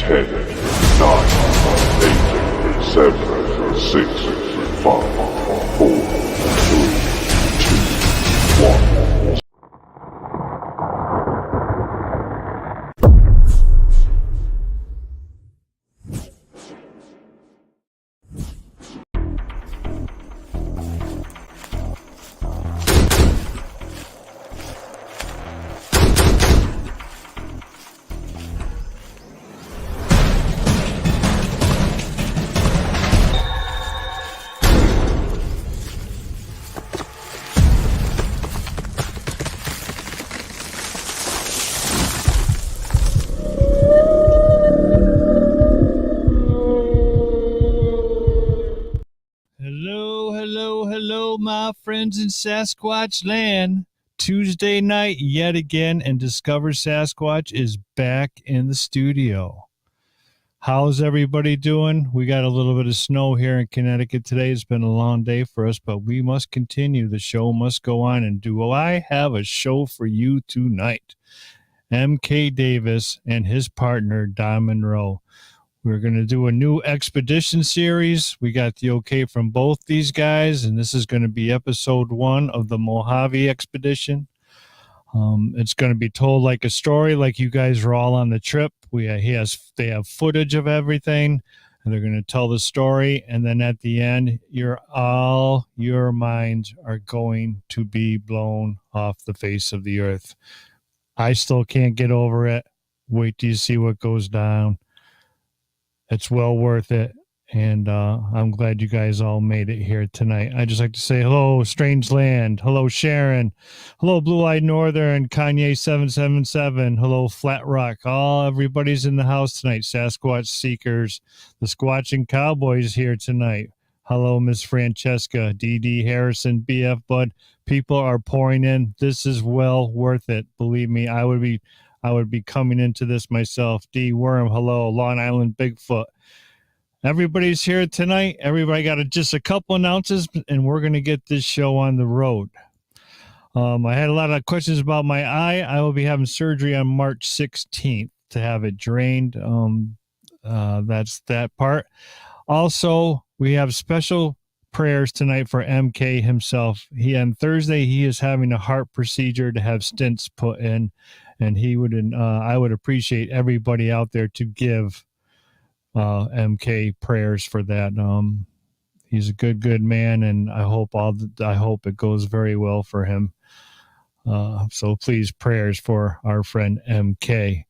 10, 9, 8, 7, 6, 5, 4, 3, 2, 1. Hello, my friends in Sasquatch land. Tuesday night yet again, and Discover Sasquatch is back in the studio. How's everybody doing? We got a little bit of snow here in Connecticut today. It's been a long day for us, but we must continue. The show must go on. And do I have a show for you tonight? M.K. Davis and his partner, Don Monroe. We're going to do a new expedition series. We got the okay from both these guys, and this is going to be episode 1 of the Mojave expedition. It's going to be told like a story, like you guys are all on the trip. They have footage of everything, and they're going to tell the story. And then at the end, your minds are going to be blown off the face of the earth. I still can't get over it. Wait till you see what goes down. It's well worth it, and I'm glad you guys all made it here tonight. I'd just like to say hello, Strange Land. Hello, Sharon. Hello, Blue Eyed Northern, Kanye 777. Hello, Flat Rock. Everybody's in the house tonight. Sasquatch Seekers, the Squatching Cowboys here tonight. Hello, Miss Francesca, D.D. Harrison, BF Bud. People are pouring in. This is well worth it. Believe me, I would be coming into this myself. D. Worm, hello. Long Island Bigfoot. Everybody's here tonight. Everybody got just a couple announcements, and we're going to get this show on the road. I had a lot of questions about my eye. I will be having surgery on March 16th to have it drained. That's that part. Also, we have special prayers tonight for MK himself. On Thursday, he is having a heart procedure to have stents put in. And I would appreciate everybody out there to give MK prayers for that. He's a good man, and I hope it goes very well for him. So please, prayers for our friend MK.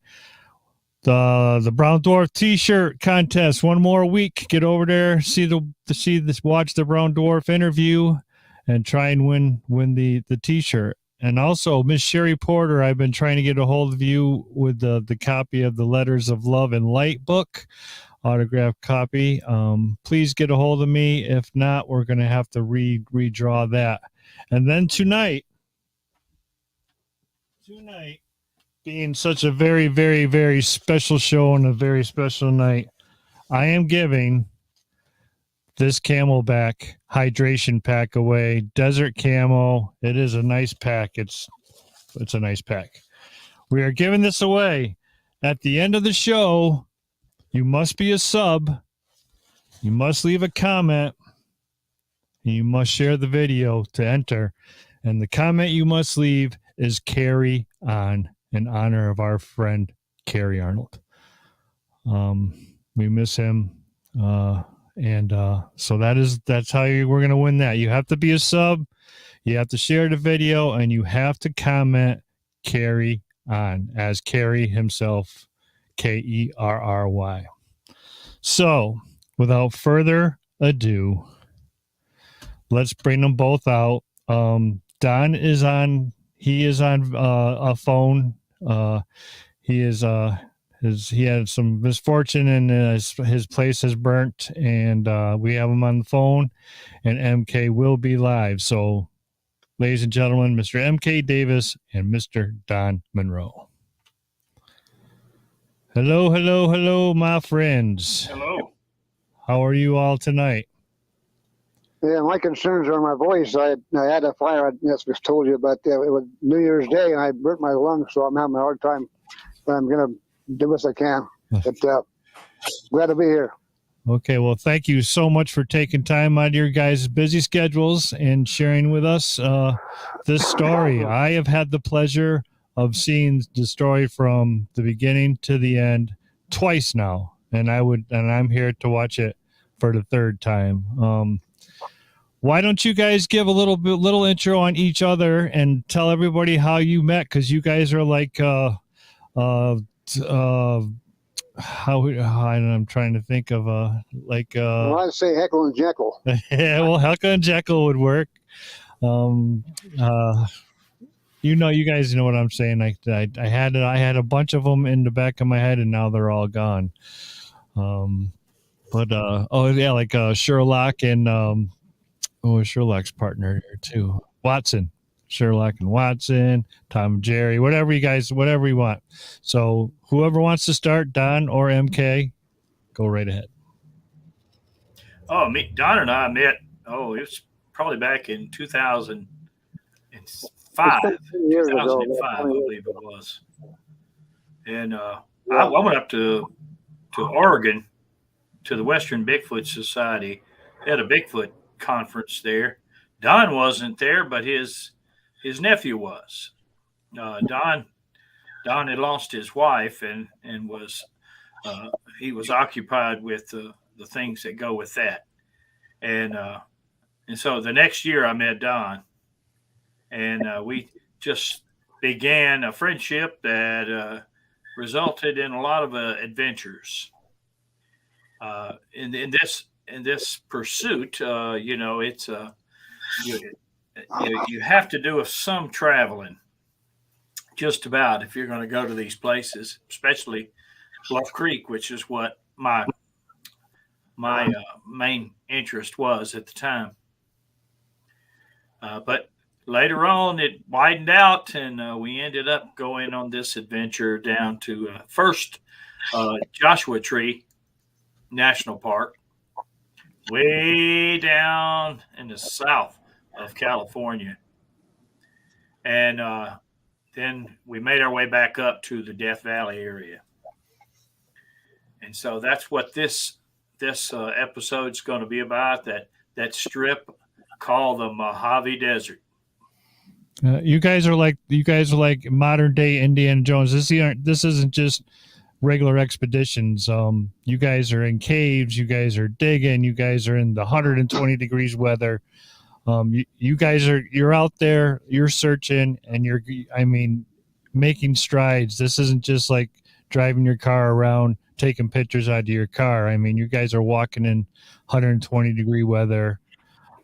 The Brown Dwarf T-shirt contest. One more week. Get over there, watch the Brown Dwarf interview, and try and win the T-shirt. And also, Miss Sherry Porter, I've been trying to get a hold of you with the copy of the Letters of Love and Light book, autographed copy. Please get a hold of me. If not, we're going to have to redraw that. And then tonight, being such a very, very, very special show and a very special night, I am giving this Camelback hydration pack away. Desert Camo. It is a nice pack. It's a nice pack. We are giving this away. At the end of the show, you must be a sub. You must leave a comment. And you must share the video to enter. And the comment you must leave is "Carry On," in honor of our friend Carrie Arnold. We miss him. So that's how we're going to win that. You have to be a sub, you have to share the video, and you have to comment "Carry On" as Carrie himself, Kerry. So without further ado, let's bring them both out. Don is on. He is on a phone. He had some misfortune and his place has burnt, and we have him on the phone, and MK will be live. So, ladies and gentlemen, Mr. MK Davis and Mr. Don Monroe. Hello, my friends. Hello. How are you all tonight? Yeah, my concerns are my voice. I had a fire, I just told you about that. It was New Year's Day, and I burnt my lungs, so I'm having a hard time. But I'm going to do what I can. But Glad to be here. Okay, well, thank you so much for taking time out of your guys' busy schedules and sharing with us this story. I have had the pleasure of seeing the story from the beginning to the end twice now, and I'm here to watch it for the third time. Why don't you guys give a little intro on each other and tell everybody how you met? Because you guys are like I'm trying to think of Well, I'd say Heckle and Jekyll. yeah, well, Helka and Jekyll would work. Um, you guys know what I'm saying. I had a bunch of them in the back of my head, and now they're all gone. Like Sherlock and Sherlock's partner here too, Watson. Sherlock and Watson, Tom and Jerry, whatever you want. So whoever wants to start, Don or MK, go right ahead. Oh, Don and I met. Oh, it was probably back in 2005. 2005, I believe it was. And I went up to Oregon to the Western Bigfoot Society. They had a Bigfoot conference there. Don wasn't there, but his nephew was. Don had lost his wife and was he was occupied with the things that go with that. And so the next year I met Don, and we just began a friendship that resulted in a lot of adventures. In this pursuit, it's you have to do some traveling, just about, if you're going to go to these places, especially Bluff Creek, which is what my main interest was at the time. But later on, it widened out, and we ended up going on this adventure down to first Joshua Tree National Park, way down in the south of California. And then we made our way back up to the Death Valley area. And so that's what this episode's going to be about, that strip called the Mojave Desert. You guys are like modern day Indiana Jones. This isn't just regular expeditions. You guys are in caves. You guys are digging. You guys are in the 120 degrees weather. You're out there. You're searching, and you're making strides. This isn't just like driving your car around, taking pictures out of your car. You guys are walking in 120 degree weather,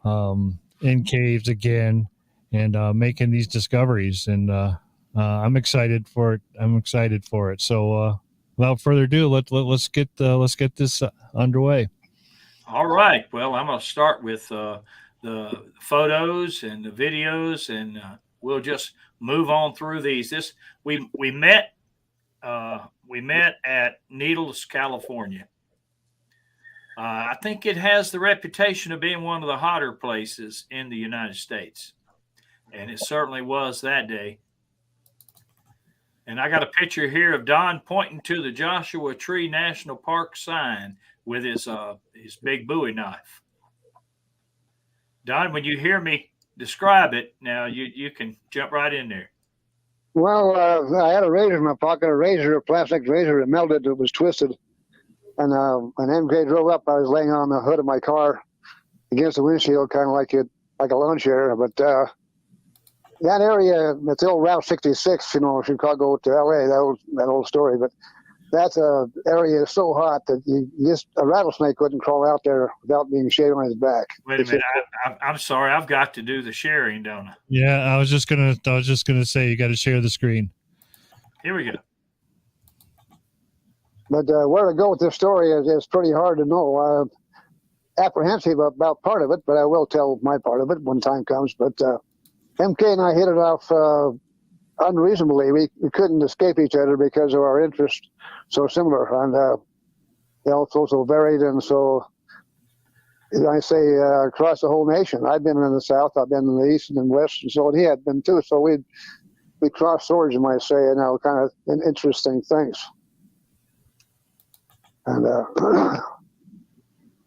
in caves again, and making these discoveries. And I'm excited for it. So without further ado, let's get this underway. All right. Well, I'm going to start with the photos and the videos, and we'll just move on through these. We met at Needles, California. I think it has the reputation of being one of the hotter places in the United States, and it certainly was that day. And I got a picture here of Don pointing to the Joshua Tree National Park sign with his big Bowie knife. Don, when you hear me describe it, now you can jump right in there. Well, I had a razor in my pocket, a plastic razor. It melted. It was twisted. And when MK drove up, I was laying on the hood of my car against the windshield, kind of like a lawn chair. But that area, it's the old Route 66, Chicago to LA, that old story. But that area is so hot that a rattlesnake couldn't crawl out there without being shaved on his back. Wait a minute, I'm sorry, I've got to do the sharing, don't I? Yeah, I was just gonna say you got to share the screen. Here we go. But where to go with this story is pretty hard to know. Apprehensive about part of it, but I will tell my part of it when time comes. But MK and I hit it off unreasonably. We couldn't escape each other because of our interests so similar, and also so varied, and so I say across the whole nation. I've been in the South, I've been in the East and West, and so he had been too. So we crossed swords, you might say, kind of interesting things. And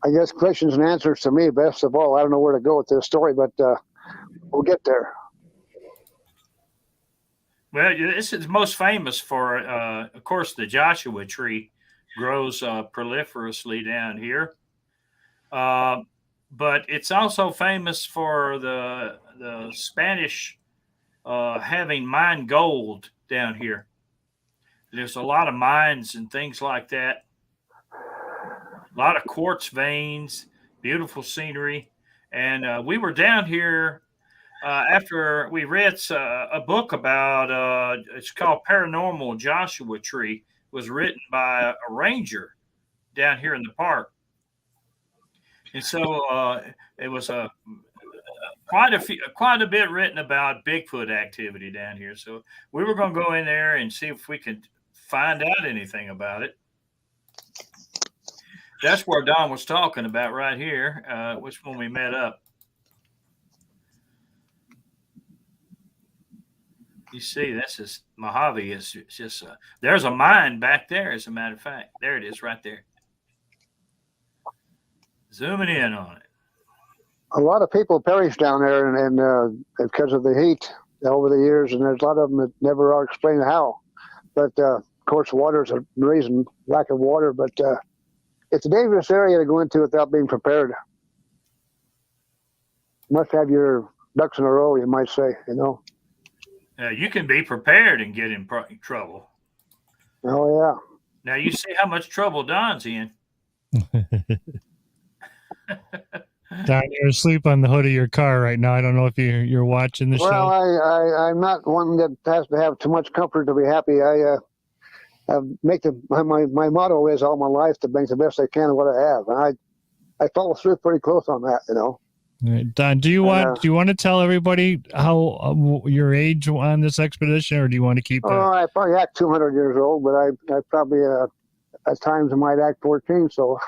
I guess questions and answers to me, best of all. I don't know where to go with this story, but we'll get there. Well, this is most famous for, of course, the Joshua tree grows proliferously down here. But it's also famous for the Spanish having mined gold down here. There's a lot of mines and things like that. A lot of quartz veins, beautiful scenery. And we were down here after we read a book about, it's called Paranormal Joshua Tree. It was written by a ranger down here in the park. And so it was quite a bit written about Bigfoot activity down here. So we were going to go in there and see if we could find out anything about it. That's where Don was talking about right here, which when we met up. You see, this is Mojave. Is just there's a mine back there. As a matter of fact, there it is, right there. Zooming in on it. A lot of people perish down there, and because of the heat over the years, and there's a lot of them that never are explained how. But of course, water is a reason, lack of water. But it's a dangerous area to go into without being prepared. Must have your ducks in a row, you might say. You know. You can be prepared and get in trouble. Oh yeah. Now you see how much trouble Don's in. Don, you're asleep on the hood of your car right now. I don't know if you're watching the show. Well, I'm not one that has to have too much comfort to be happy. I make my motto is all my life to make the best I can of what I have, and I follow through pretty close on that. You know. All right, Don, do you want to tell everybody how your age on this expedition, or do you want to keep that? Oh, I probably act 200 years old, but I probably at times I might act 14. So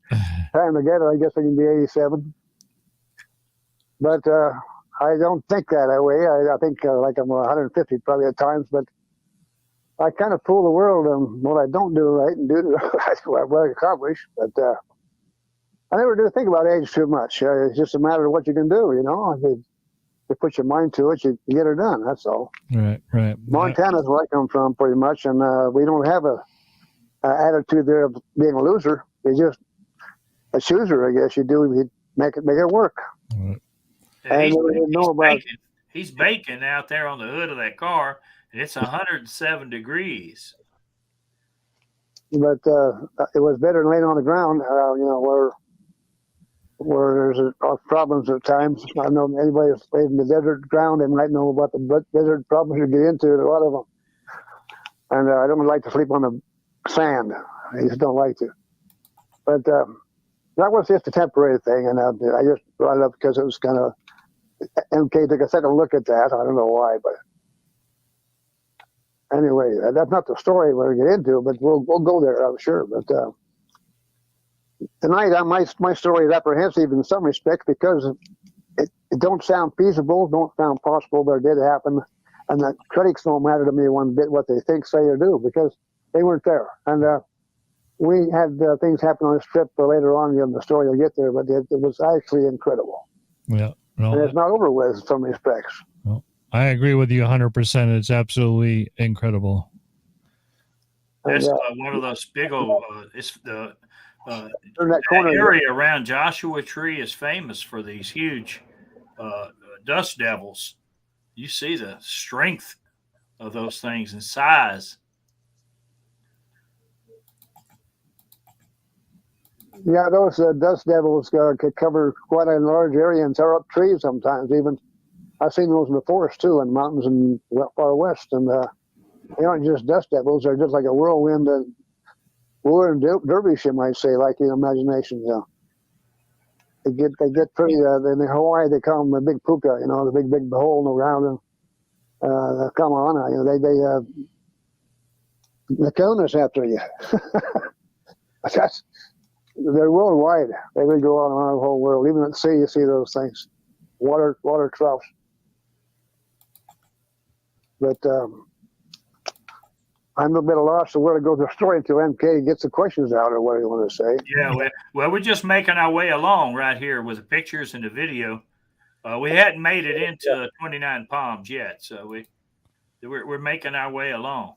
time together, I guess I can be 87. But I don't think that way. I think like I'm 150 probably at times, but I kind of fool the world on what I don't do right and do what I accomplish. But I never do think about age too much. It's just a matter of what you can do, you know. If you put your mind to it, you get it done. That's all. Right. Montana's where I come from, pretty much, and we don't have a attitude there of being a loser. You're just a chooser, I guess. You make it work. Right. And he's baking out there on the hood of that car, and it's 107 degrees. But it was better than laying on the ground, you know, where there's problems at times. I know anybody who's laid in the desert ground, they might know about the desert problems you get into, a lot of them. And I don't like to sleep on the sand. I just don't like to. But that was just a temporary thing, and I just brought it up because it was kind of, MK took a second look at that. I don't know why, but anyway, that's not the story we're going to get into, but we'll go there, I'm sure. But tonight, my story is apprehensive in some respects because it don't sound feasible, don't sound possible, but it did happen. And the critics don't matter to me one bit what they think, say, or do, because they weren't there. And we had things happen on this trip later on in the story. You'll get there, but it was actually incredible. Yeah. Well, and it's not over with in some respects. Well, I agree with you 100%. It's absolutely incredible. That's one of those big old. It's the that area around Joshua Tree is famous for these huge dust devils. You see the strength of those things and size. Yeah, those dust devils could cover quite a large area and tear up trees sometimes. Even I've seen those in the forest too, in mountains in far west. And they aren't just dust devils; they're just like a whirlwind, dervish, you might say, like in imagination. You know, they get pretty. In Hawaii, they call them the big puka. You know, the big hole in the ground. And come on, you know, they come us after you. They're worldwide. They would go on around the whole world. Even at the sea, you see those things. Water troughs. But I'm a bit lost of where to go with the story until MK gets the questions out, or what do you want to say? Yeah, well, we're just making our way along right here with the pictures and the video. We hadn't made it into 29 Palms yet, so we're making our way along.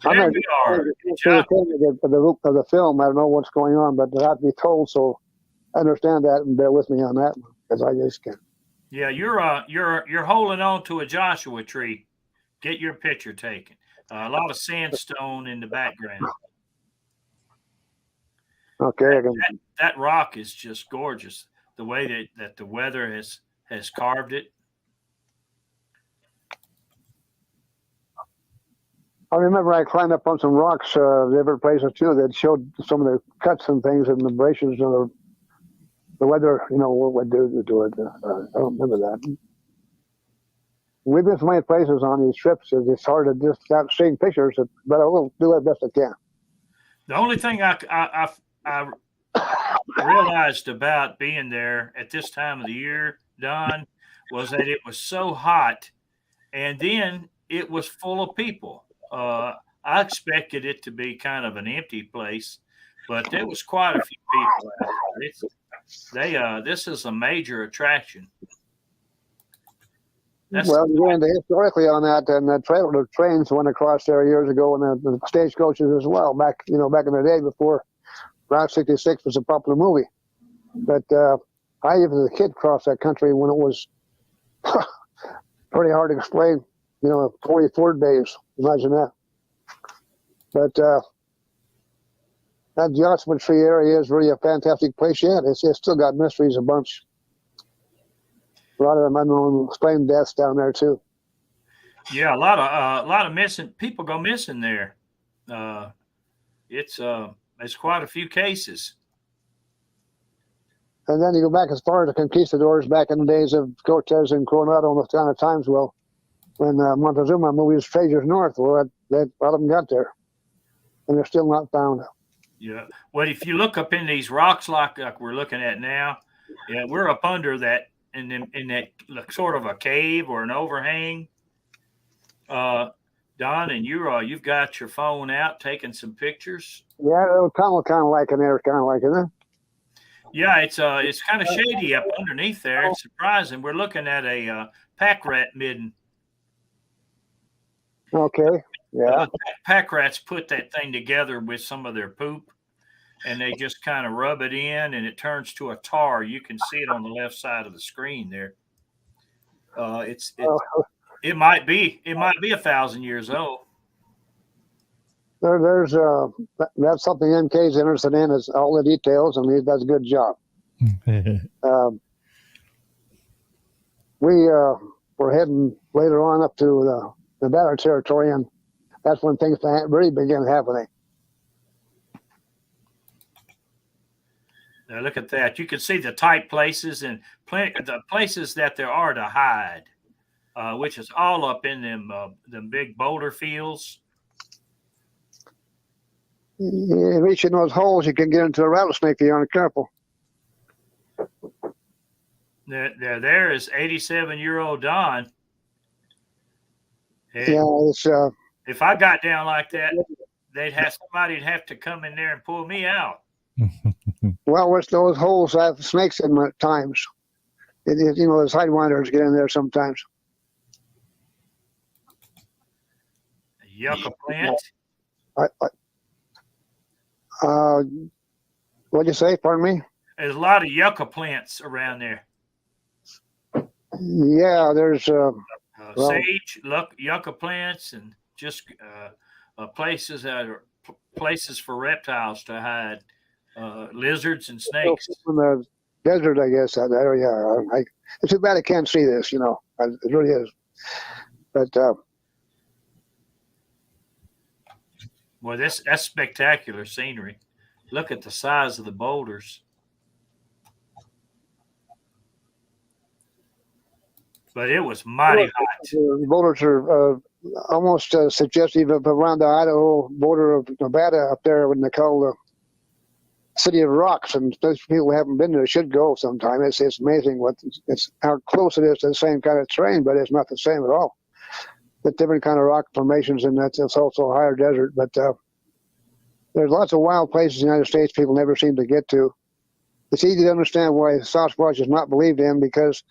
I'm There not we are. of the film. I don't know what's going on, but I have to be told, so I understand that and bear with me on that one, because I just can't. Yeah, you're holding on to a Joshua tree. Get your picture taken. A lot of sandstone in the background. Okay. That rock is just gorgeous. The way that the weather has carved it. I remember I climbed up on some rocks, different places too, that showed some of the cuts and things and the abrasions of the weather, what would do to it. I don't remember that. We've been to many places on these trips. It's hard to just stop seeing pictures, but I will do it best I can. The only thing I realized about being there at this time of the year, Don, was that it was so hot, and then it was full of people. I expected it to be kind of an empty place, but there was quite a few people out there. This is a major attraction. Going historically on that, and the trains went across there years ago, and the stagecoaches as well. Back in the day before Route 66 was a popular movie. But I, even as a kid, crossed that country when it was pretty hard to explain. 44 days. Imagine that. But that Joshua Tree area is really a fantastic place yet. It's still got mysteries a bunch. A lot of them unknown explained deaths down there too. Yeah, a lot of missing people go missing there. It's quite a few cases. And then you go back as far as the conquistadors back in the days of Cortez and Coronado and those kind of times. Well, when Montezuma moved his treasures north, well, a lot of them got there, and they're still not found. Yeah. Well, if you look up in these rocks like we're looking at now, yeah, we're up under that in that sort of a cave or an overhang. Don, and you've got your phone out taking some pictures. Yeah, it'll kind of like in there, kind of like, isn't it? Yeah, it's kind of shady up underneath there. It's surprising. We're looking at a pack rat midden. Okay. Yeah. Pack rats put that thing together with some of their poop, and they just kind of rub it in, and it turns to a tar. You can see it on the left side of the screen there. It might be 1,000 years old. There's that's something MK's interested in, is all the details, and he does a good job. We're heading later on up to the Nevada territory, and that's when things really begin happening. Now look at that. You can see the tight places and the places that there are to hide, which is all up in them big boulder fields. Reaching those holes, you can get into a rattlesnake if you aren't careful. There is 87-year-old Don. And yeah, if I got down like that, somebody'd have to come in there and pull me out. Well, with those holes, I have snakes in them at times. Those sidewinders get in there sometimes. A yucca plant. What'd you say? Pardon me? There's a lot of yucca plants around there. Yeah, there's sage, yucca plants, and just places that are places for reptiles to hide, lizards and snakes. In the desert, I guess, that area. It's too bad I can't see this. It really is. But well, that's spectacular scenery. Look at the size of the boulders. But it was mighty hot. The boulders are almost suggestive of around the Idaho border of Nevada up there when they call the City of Rocks. And those people who haven't been there should go sometime. It's amazing how close it is to the same kind of terrain, but it's not the same at all. with different kind of rock formations, and it's also a higher desert. But there's lots of wild places in the United States people never seem to get to. It's easy to understand why Sasquatch is not believed in, because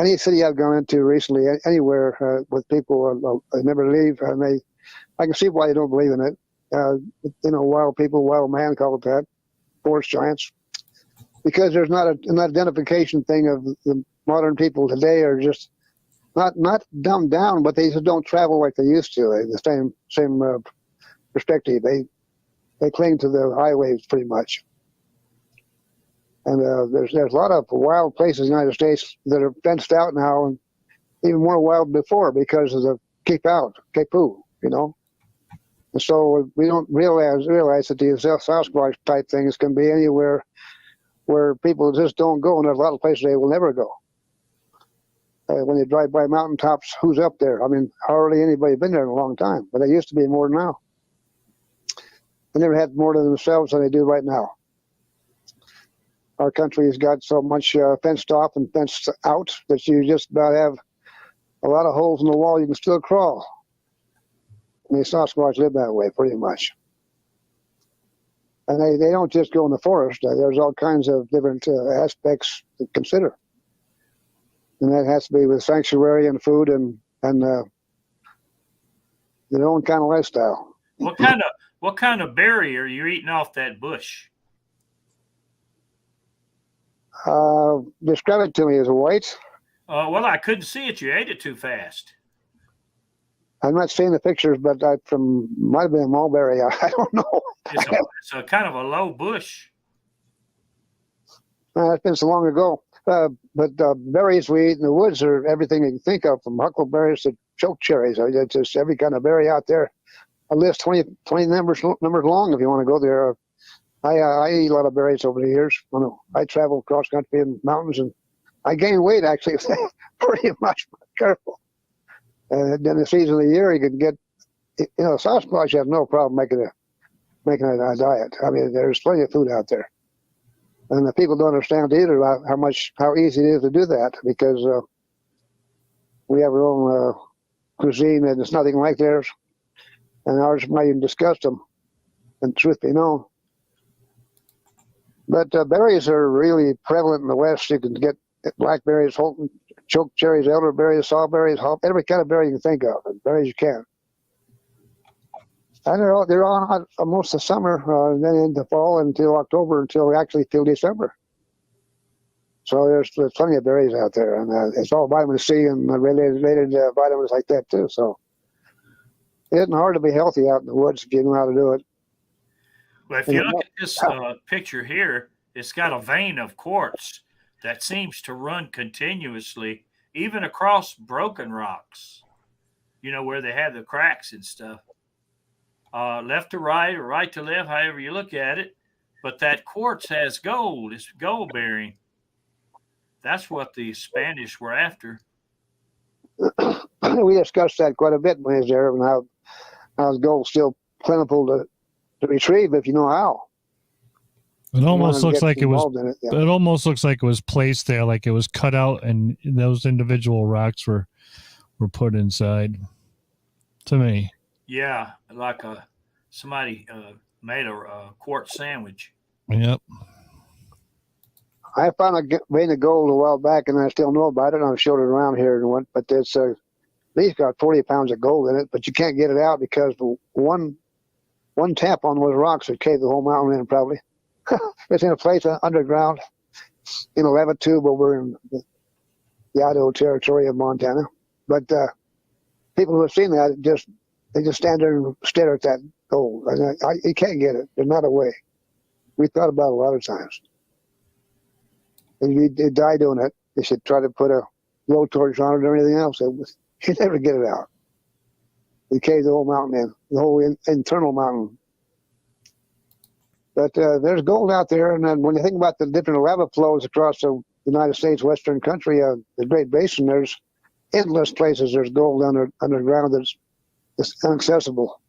any city I've gone into recently, anywhere with people, they never leave, and I can see why they don't believe in it. Wild people, wild man, call it that, forest giants, because there's not an identification thing of the modern people today are just not dumbed down, but they just don't travel like they used to. The same perspective. They cling to the highways pretty much. And there's a lot of wild places in the United States that are fenced out now, and even more wild before because of the keep poo, And so we don't realize that these Sasquatch type things can be anywhere where people just don't go, and there's a lot of places they will never go. When you drive by mountaintops, who's up there? I mean, hardly anybody been there in a long time, but they used to be more than now. They never had more to themselves than they do right now. Our country has got so much fenced off and fenced out that you just about have a lot of holes in the wall you can still crawl. And the Sasquatch live that way pretty much. And they don't just go in the forest. There's all kinds of different aspects to consider. And that has to be with sanctuary and food and their own kind of lifestyle. What kind of berry are you eating off that bush? Describe it to me. Is it white? Well, I couldn't see it. You ate it too fast. I'm not seeing the pictures, but might have been a mulberry. I don't know. It's a kind of a low bush. It's been so long ago. But berries we eat in the woods are everything you can think of, from huckleberries to choke cherries. It's just every kind of berry out there. A list 20 numbers long if you want to go there. I eat a lot of berries over the years. I travel cross country in mountains, and I gain weight actually pretty much. Careful. And in the season of the year, you can get, Sasquatch has no problem making a diet. I mean, there's plenty of food out there. And the people don't understand either about how easy it is to do that, because we have our own cuisine and it's nothing like theirs, and ours might even disgust them, and truth be known. But berries are really prevalent in the West. You can get blackberries, choke cherries, elderberries, sawberries, every kind of berry you can think of, and berries you can. And they're on most of the summer, and then into fall until October, till December. So there's plenty of berries out there, and it's all vitamin C and related vitamins like that too. So it isn't hard to be healthy out in the woods if you know how to do it. Well, if you look at this picture here, it's got a vein of quartz that seems to run continuously, even across broken rocks, where they have the cracks and stuff. Left to right or right to left, however you look at it. But that quartz has gold. It's gold bearing. That's what the Spanish were after. We discussed that quite a bit when I was there, and how gold's still plentiful to retrieve if you know how. It almost looks like it was. It almost looks like it was placed there, like it was cut out, and those individual rocks were put inside. To me. Yeah, like somebody made a quartz sandwich. Yep. I found a vein of gold a while back, and I still know about it. And I've showed it around here, but it's at least got 40 pounds of gold in it. But you can't get it out because one tap on those rocks would cave the whole mountain in, probably. It's in a place underground in a lava tube over in the Idaho territory of Montana. But people who have seen that they just stand there and stare at that gold. And you can't get it. There's not a way. We thought about it a lot of times. And if you die doing it, you should try to put a blowtorch on it or anything else. You never get it out. You cave the whole mountain in, the whole internal mountain. But there's gold out there, and then when you think about the different lava flows across the United States western country, the Great Basin, there's endless places there's gold underground that's inaccessible.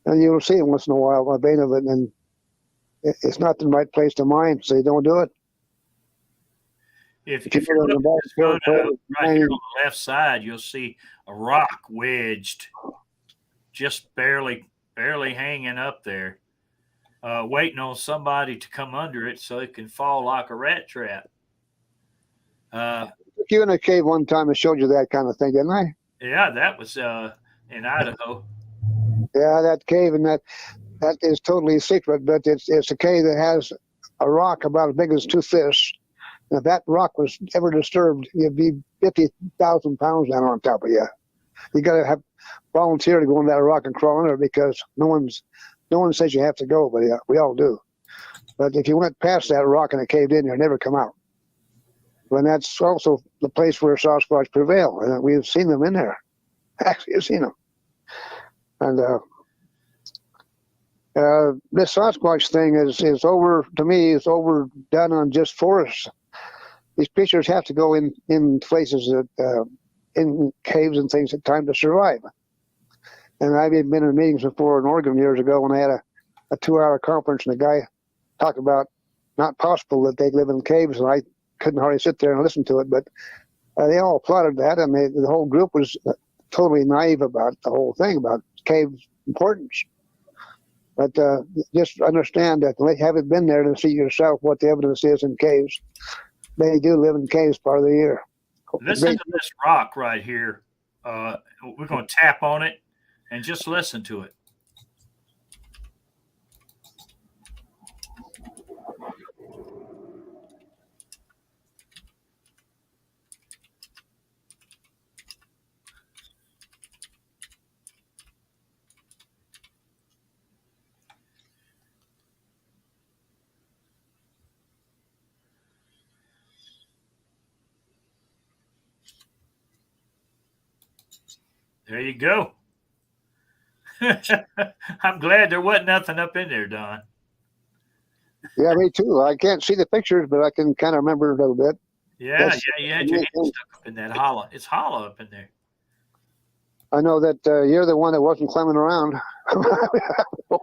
And you'll see it once in a while, a vein of it, and it's not the right place to mine, so you don't do it. If you you're go to the looking, back just go to territory, right here on the left side, you'll see a rock wedged, just barely hanging up there, waiting on somebody to come under it so it can fall like a rat trap. took you in a cave one time and showed you that kind of thing, didn't I? Yeah, that was in Idaho. Yeah, that cave and that is totally secret, but it's a cave that has a rock about as big as two fists. And if that rock was ever disturbed, you'd be 50,000 pounds down on top of you. You got to have volunteer to go in that rock and crawl under it because no one says you have to go, but yeah, we all do. But if you went past that rock and it caved in, you'll never come out. And that's also the place where Sasquatch prevail, and we've seen them in there. Actually, you've seen them. And this Sasquatch thing is over, to me, is overdone on just forests. These creatures have to go in places that, in caves and things at time to survive. And I've even been in meetings before in Oregon years ago when I had a 2-hour conference and a guy talked about not possible that they live in caves, and I couldn't hardly sit there and listen to it, but they all applauded that, and the whole group was totally naive about the whole thing, about caves' importance. But just understand that having been there to see yourself what the evidence is in caves, they do live in caves part of the year. Listen to this rock right here. We're going to tap on it and just listen to it. There you go. I'm glad there wasn't nothing up in there, Don. Yeah, me too. I can't see the pictures, but I can kind of remember a little bit. Yeah, you had your hand stuck up in that hollow. It's hollow up in there. I know that you're the one that wasn't climbing around.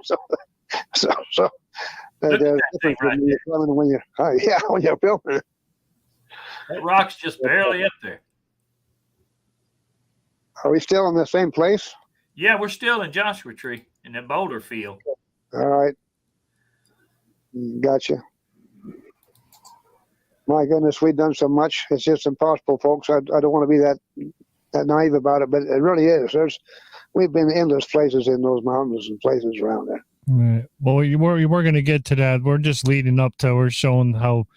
so Look at that thing right there. when you're filming it. That rock's just barely up there. Are we still in the same place? Yeah, we're still in Joshua Tree in the boulder field. All right. Gotcha. My goodness, we've done so much. It's just impossible, folks. I don't want to be that naive about it, but it really is. We've been endless places in those mountains and places around there. Right. Well, we're going to get to that. We're just leading up to, we're showing how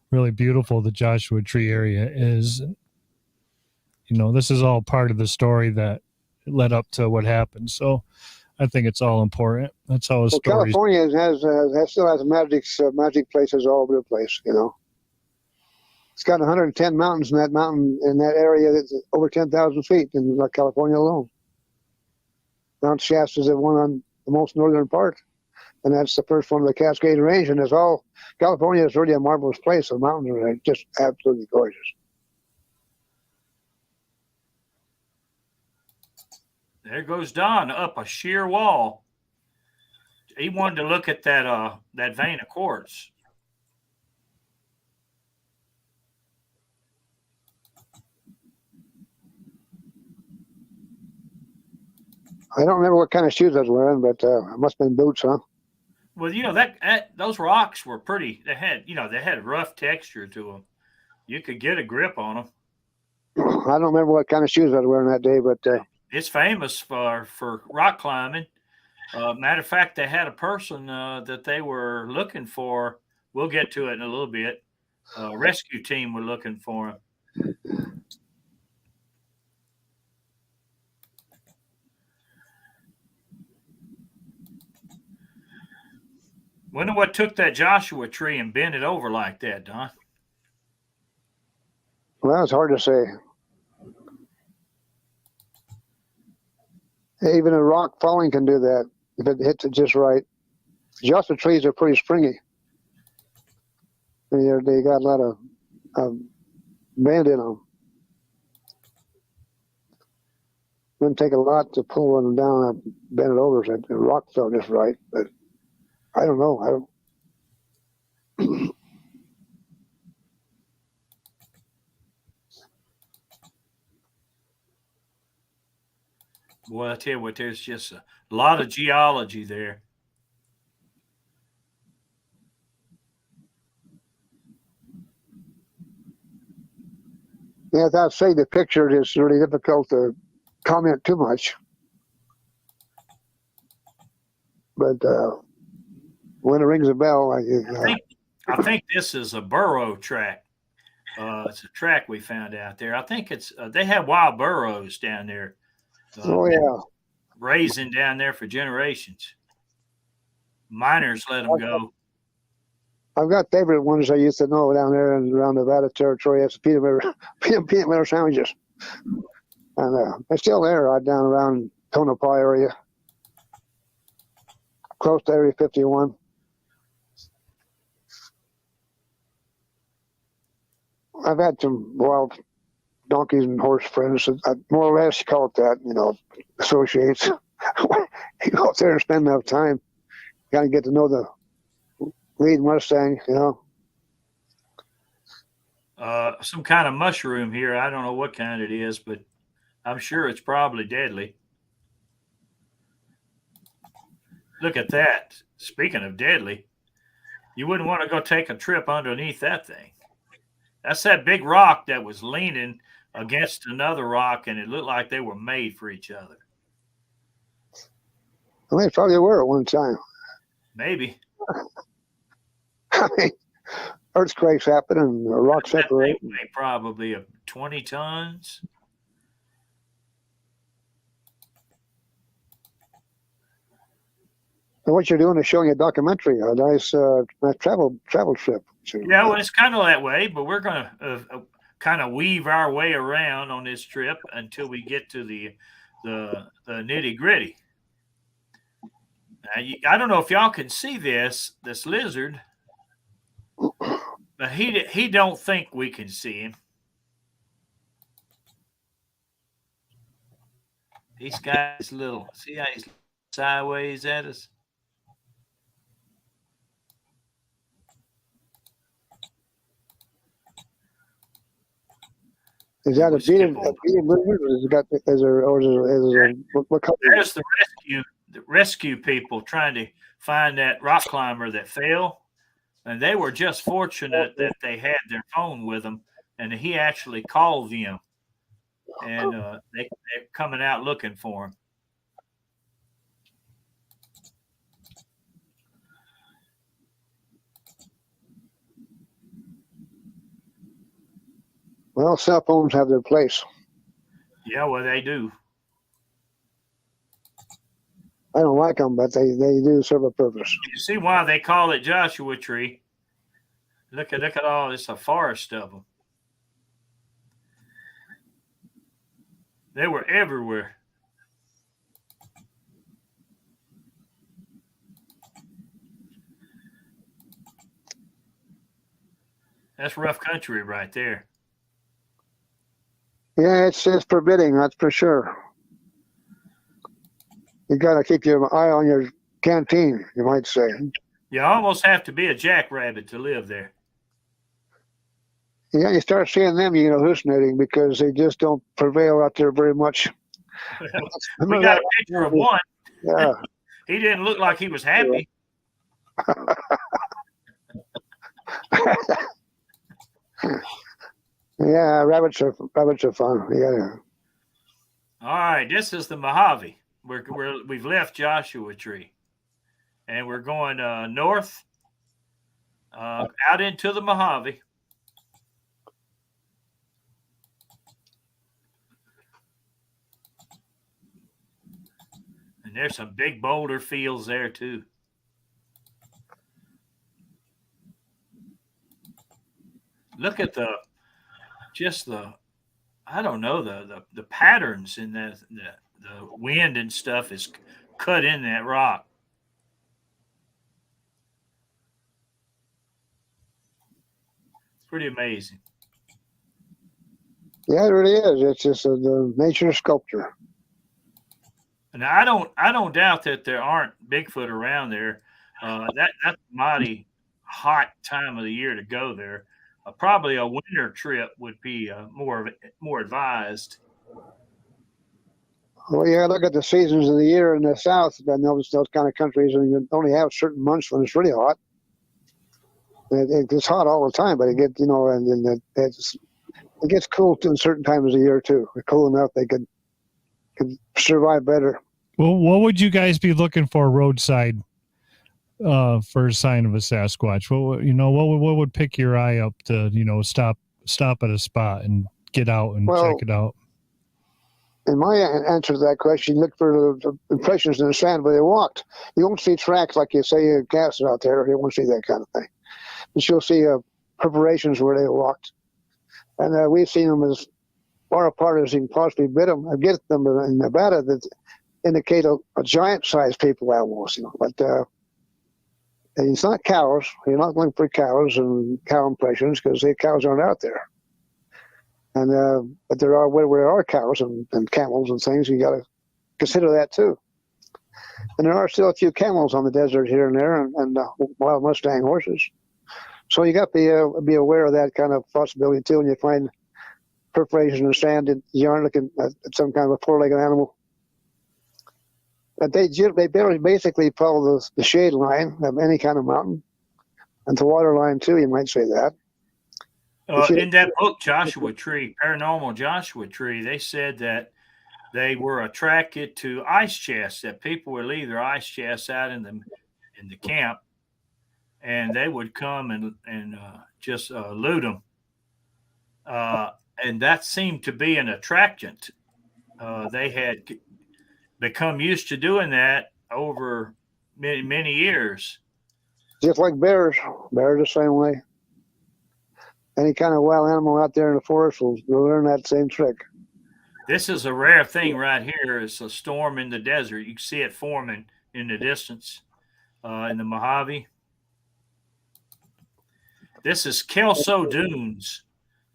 really beautiful the Joshua Tree area is. You know, this is all part of the story that led up to what happened. So I think it's all important. That's how a story. California still has magic places all over the place. You know, it's got 110 mountains in that area that's over 10,000 feet in California alone. Mount Shasta is the one on the most northern part, and that's the first one of the Cascade Range. And it's all California is really a marvelous place. The mountains are just absolutely gorgeous. There goes Don up a sheer wall. He wanted to look at that vein of quartz. I don't remember what kind of shoes I was wearing, but it must have been boots, huh? Well, you know that those rocks were pretty. They had rough texture to them. You could get a grip on them. I don't remember what kind of shoes I was wearing that day, but it's famous for rock climbing. Matter of fact, they had a person that they were looking for. We'll get to it in a little bit. Rescue team were looking for him. Wonder what took that Joshua tree and bent it over like that, Don? Well, it's hard to say. Even a rock falling can do that if it hits it just right. Joshua trees are pretty springy. They got a lot of bend in them. Wouldn't take a lot to pull one down and bend it over so the rock fell just right, but I don't know. Boy, I tell you what, there's just a lot of geology there. Yeah, without seeing the picture, it's really difficult to comment too much. But when it rings a bell, I think this is a burrow track. It's a track we found out there. I think it's they have wild burros down there. Oh yeah, Raising down there for generations. Miners let them go. I've got favorite ones I used to know down there and around Nevada territory. That's peanut butter sandwiches, and they're still there right down around Tonopah area, close to Area 51. I've had some wild donkeys and horse friends. More or less, you call it that, associates. You go out there and spend enough time, you got to get to know the lead Mustang, Some kind of mushroom here. I don't know what kind it is, but I'm sure it's probably deadly. Look at that. Speaking of deadly, you wouldn't want to go take a trip underneath that thing. That's that big rock that was leaning against another rock, and it looked like they were made for each other. Well, they probably were at one time. Maybe. I mean, earthquakes happen and rocks separate. Probably 20 tons. And what you're doing is showing a documentary, a nice travel trip. Yeah, well, it's kind of that way, but we're going to kind of weave our way around on this trip until we get to the nitty gritty. I don't know if y'all can see this lizard, but he don't think we can see him. These guys see how he's sideways at us. Is that a bearded lizard, what color? There's the rescue people trying to find that rock climber that fell, and they were just fortunate that they had their phone with them, and he actually called them, and they're coming out looking for him. Well, cell phones have their place. Yeah, well, they do. I don't like them, but they do serve a purpose. You see why they call it Joshua Tree? Look at all this, a forest of them. They were everywhere. That's rough country right there. Yeah, it's forbidding, that's for sure. You got to keep your eye on your canteen, you might say. You almost have to be a jackrabbit to live there. Yeah, you start seeing them, hallucinating because they just don't prevail out there very much. We got a picture of one. Yeah. He didn't look like he was happy. Yeah, rabbits are fun. Yeah. All right, this is the Mojave. We've left Joshua Tree, and we're going north out into the Mojave. And there's some big boulder fields there too. Look at the patterns in the wind and stuff is cut in that rock. Pretty amazing. Yeah, it really is. It's just the nature sculpture. And I don't doubt that there aren't Bigfoot around there. That's a mighty hot time of the year to go there. Probably a winter trip would be more advised. Well, yeah, look at the seasons of the year in the South. I noticed those kind of countries, and you only have certain months when it's really hot. It gets hot all the time, but it gets, and it gets cool in certain times of the year too. Cool enough they could survive better. Well, what would you guys be looking for roadside for a sign of a Sasquatch? What would pick your eye up to, stop at a spot and get out and check it out? In my answer to that question, look for the impressions in the sand where they walked. You won't see tracks like you say cast out there. You won't see that kind of thing. But you'll see preparations where they walked. And we've seen them as far apart as you can possibly get them in Nevada that indicate a giant-sized people almost, But it's not cows. You're not looking for cows and cow impressions because the cows aren't out there. And but there are where there are cows and camels and things. You got to consider that too. And there are still a few camels on the desert here and there, and wild Mustang horses. So you got to be aware of that kind of possibility too. When you find perforations in the sand, you aren't looking at some kind of a four-legged animal. But they basically follow the shade line of any kind of mountain, and the water line too. You might say that. In that book, Joshua Tree, Paranormal Joshua Tree, they said that they were attracted to ice chests, that people would leave their ice chests out in the camp, and they would come and just loot them. And that seemed to be an attractant. They had become used to doing that over many, many years. Just like bears. Bears the same way. Any kind of wild animal out there in the forest will learn that same trick. This is a rare thing right here. It's a storm in the desert. You can see it forming in the distance in the Mojave. This is Kelso Dunes,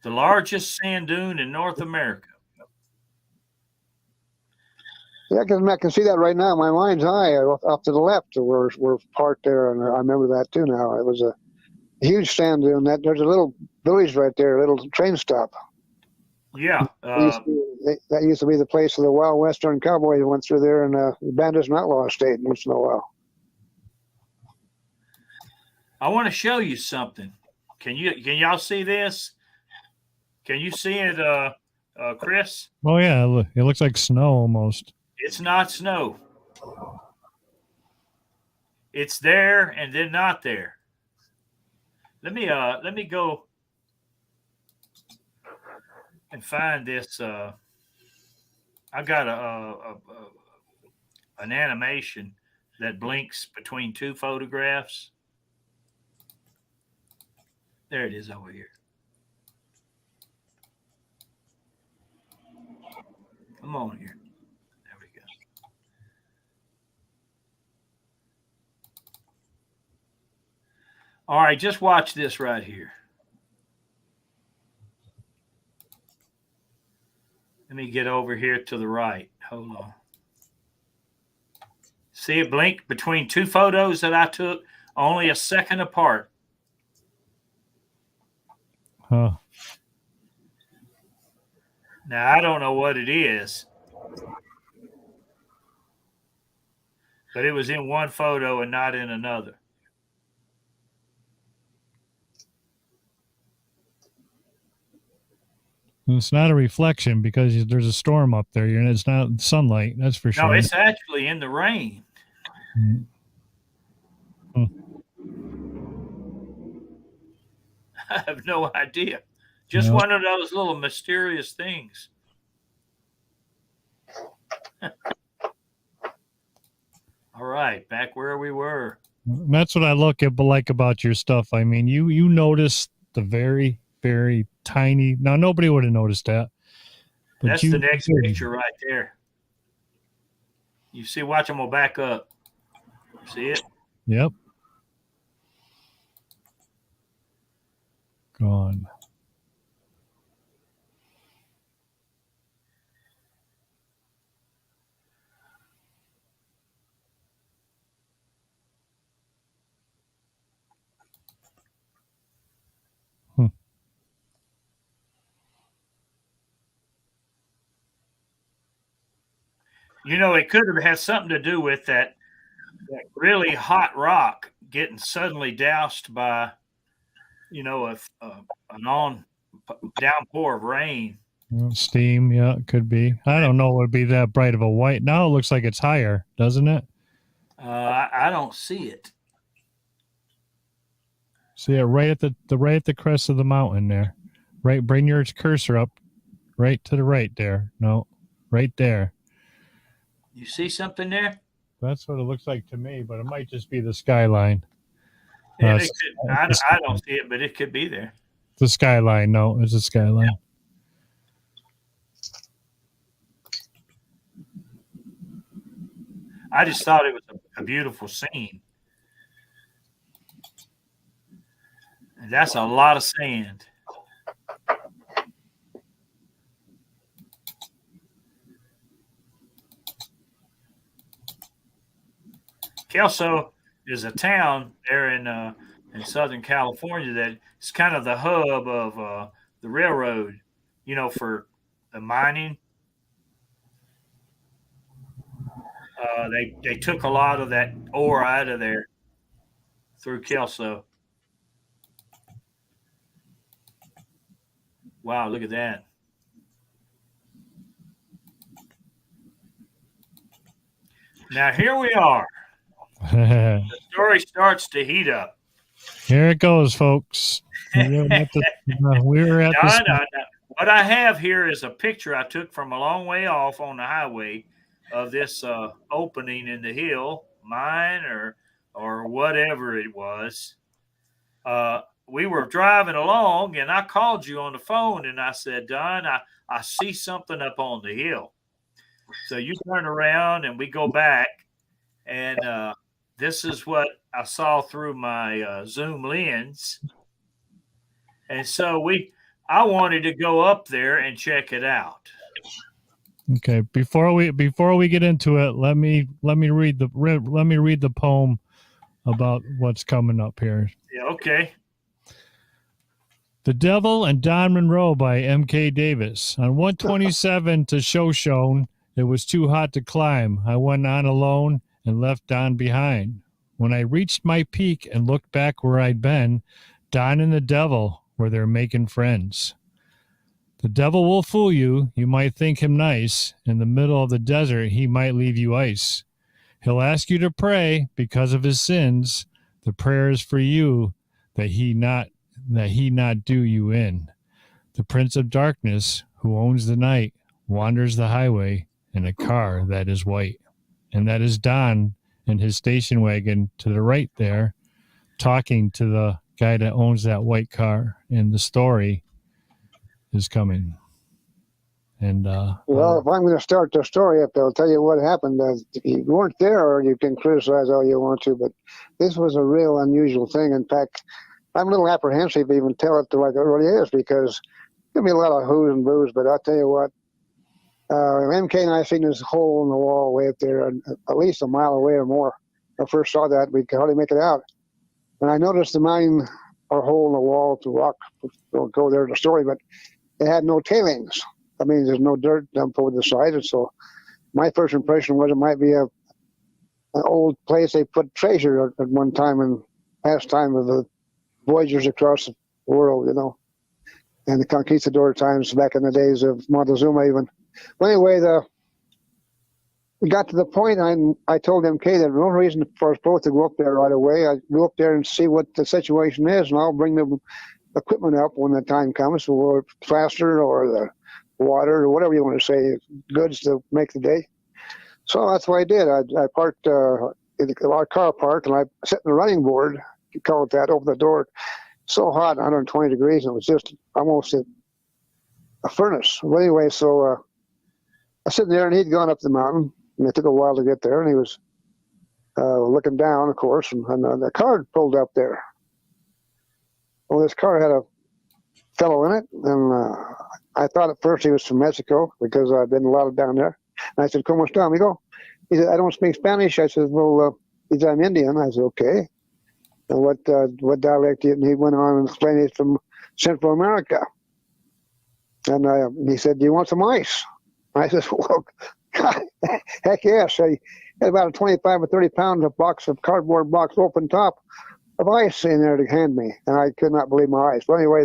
the largest sand dune in North America. Yeah, I can see that right now. My mind's eye off to the left. We're parked there, and I remember that too now. It was a huge sand dune. There's a little village right there, a little train stop. Yeah. That used to be the place of the wild western cowboys who went through there, and bandits and outlaws stayed once in a while. I want to show you something. Can y'all see this? Can you see it, Chris? Oh yeah, it looks like snow almost. It's not snow. It's there and then not there. Let me go and find this. I got an animation that blinks between two photographs. There it is over here. Come on here. There we go. All right, just watch this right here. Let me get over here to the right. Hold on. See it blink between two photos that I took only a second apart. Huh. Now, I don't know what it is, but it was in one photo and not in another. It's not a reflection because there's a storm up there, and it's not sunlight. That's for sure. No, it's actually in the rain. Hmm. I have no idea. Just one of those little mysterious things. All right, back where we were. That's what I like about your stuff. I mean, you notice the very, very tiny. Now, nobody would have noticed that. That's the next picture right there. You see, watch, I'm going to back up. See it? Yep. Gone. It could have had something to do with that really hot rock getting suddenly doused by, an downpour of rain. Steam, yeah, it could be. I don't know. It would be that bright of a white. Now it looks like it's higher, doesn't it? I don't see it. See it right at the crest of the mountain there. Right, bring your cursor up, right to the right there. No, right there. You see something there? That's what it looks like to me, but it might just be the skyline. I don't see it, but it could be there. The skyline, no, it's a skyline. Yeah. I just thought it was a beautiful scene. And that's a lot of sand. Kelso is a town there in Southern California that is kind of the hub of the railroad, for the mining. They took a lot of that ore out of there through Kelso. Wow, look at that. Now here we are. The story starts to heat up. Here it goes, folks. What I have here is a picture I took from a long way off on the highway of this opening in the hill, mine or whatever it was. We were driving along, and I called you on the phone, and I said, Don, I see something up on the hill. So you turn around, and we go back, and this is what I saw through my Zoom lens. And so I wanted to go up there and check it out. Okay, before we get into it, let me read the poem about what's coming up here. Yeah, okay. The Devil and Don Monroe by M.K. Davis. On 127 to Shoshone, it was too hot to climb. I went on alone and left Don behind. When I reached my peak and looked back where I'd been, Don and the Devil were there making friends. The devil will fool you. You might think him nice. In the middle of the desert, he might leave you ice. He'll ask you to pray because of his sins. The prayer is for you that he not do you in. The Prince of Darkness, who owns the night, wanders the highway in a car that is white. And that is Don in his station wagon to the right there, talking to the guy that owns that white car. And the story is coming. And well, if I'm going to start the story up, I'll tell you what happened. You weren't there, or you can criticize all you want to, but this was a real unusual thing. In fact, I'm a little apprehensive to even tell it like it really is, because there'll be a lot of who's and boos, but I'll tell you what, MK and I seen this hole in the wall way up there, at least a mile away or more. When I first saw that, we could hardly make it out. And I noticed the mine or hole in the wall to rock, don't go there in the story, but it had no tailings. That means there's no dirt dumped over the side. And so my first impression was it might be an old place they put treasure at one time in past time of the voyagers across the world, and the conquistador times back in the days of Montezuma even. Well, anyway, we got to the point, I told MK that no reason for us both to go up there right away. I go up there and see what the situation is, and I'll bring the equipment up when the time comes, or plaster or the water or whatever you want to say, goods to make the day. So that's what I did. I parked our car parked, and I sat in the running board, you call it that, over the door. So hot, 120 degrees, and it was just almost a furnace. Well, anyway, so I was sitting there, and he'd gone up the mountain, and it took a while to get there, and he was looking down, of course, and the car pulled up there. Well, this car had a fellow in it, and I thought at first he was from Mexico, because I'd been a lot down there. And I said, "¿Cómo está, amigo?" He said, "I don't speak Spanish." I said, "Well, I'm Indian." I said, "Okay. And what dialect?" And he went on and explained he's from Central America. And he said, "Do you want some ice?" I said, "Well, Heck yes. He had about a 25 or 30 pound box of cardboard box, open top, of ice in there to hand me. And I could not believe my eyes. But anyway,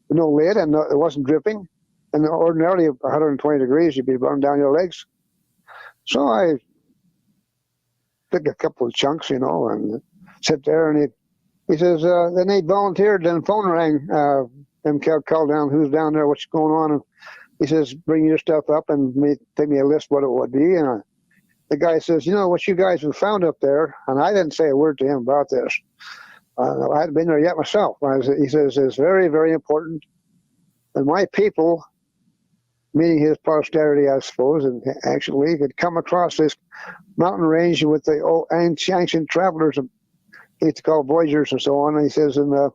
no lid, and it wasn't dripping. And ordinarily, 120 degrees, you'd be running down your legs. So I took a couple of chunks, and sit there. And he says, then they volunteered, and the phone rang. M.K. called down, who's down there, what's going on? And he says, bring your stuff up and take me a list what it would be. And the guy says, what you guys have found up there, and I didn't say a word to him about this. I hadn't been there yet myself. He says, it's very, very important. And my people, meaning his posterity, I suppose, and actually could come across this mountain range with the old ancient travelers, he used to call voyagers and so on. And he says, and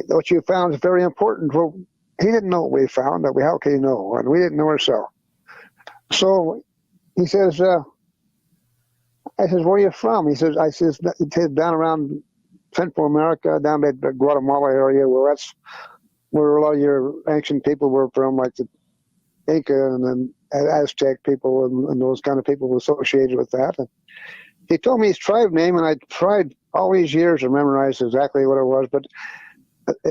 what you found is very important. Well, he didn't know what we found. How can he know? And we didn't know ourselves. So he says, I says, where are you from? He says, down around Central America, down by the Guatemala area. Well, that's where a lot of your ancient people were from, like the Inca and then Aztec people and those kind of people associated with that. And he told me his tribe name, and I tried all these years to memorize exactly what it was, but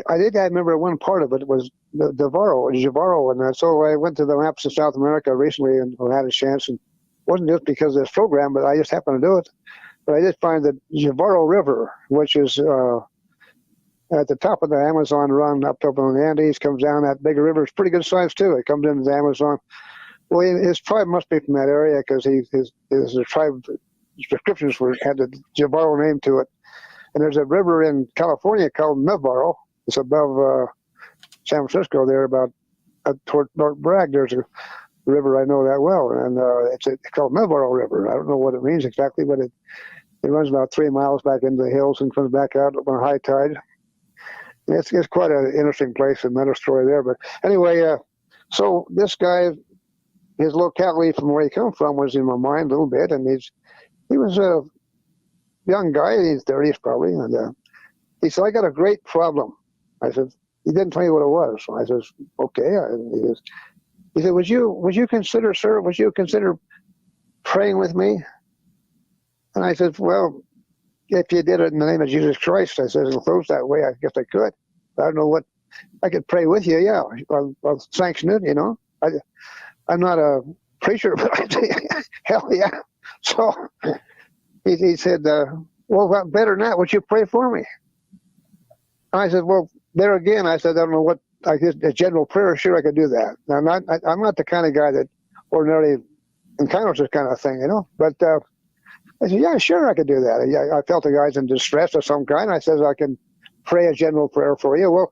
I remember one part of it was the Javaro, and so I went to the maps of South America recently and had a chance, and it wasn't just because of this program, but I just happened to do it. But I did find the Javaro River, which is at the top of the Amazon run up in the Andes, comes down that big river. It's pretty good size too. It comes into the Amazon. Well, his tribe must be from that area because his tribe descriptions had the Javaro name to it. And there's a river in California called Navarro. It's above San Francisco there, about toward North Bragg. There's a river I know that well, and it's called Navarro River. I don't know what it means exactly, but it runs about 3 miles back into the hills and comes back out on high tide. It's quite an interesting place, another story there. But anyway, so this guy, his locality from where he come from was in my mind a little bit, and he was a young guy in his 30s probably, and he said, I got a great problem. I said, he didn't tell me what it was. So I says, okay. He said, would you consider, sir, praying with me? And I said, well, if you did it in the name of Jesus Christ, I said, close that way, I guess I could. I don't know what, I could pray with you, yeah. I'll sanction it, I'm not a preacher, but I say, hell yeah. So he said, well, better than that, would you pray for me? And I said, well, there again, I said, I don't know what, I guess a general prayer, sure, I could do that. Now, I'm not the kind of guy that ordinarily encounters this kind of thing, But I said, yeah, sure, I could do that. I felt the guy's in distress of some kind. I said, I can pray a general prayer for you. Well,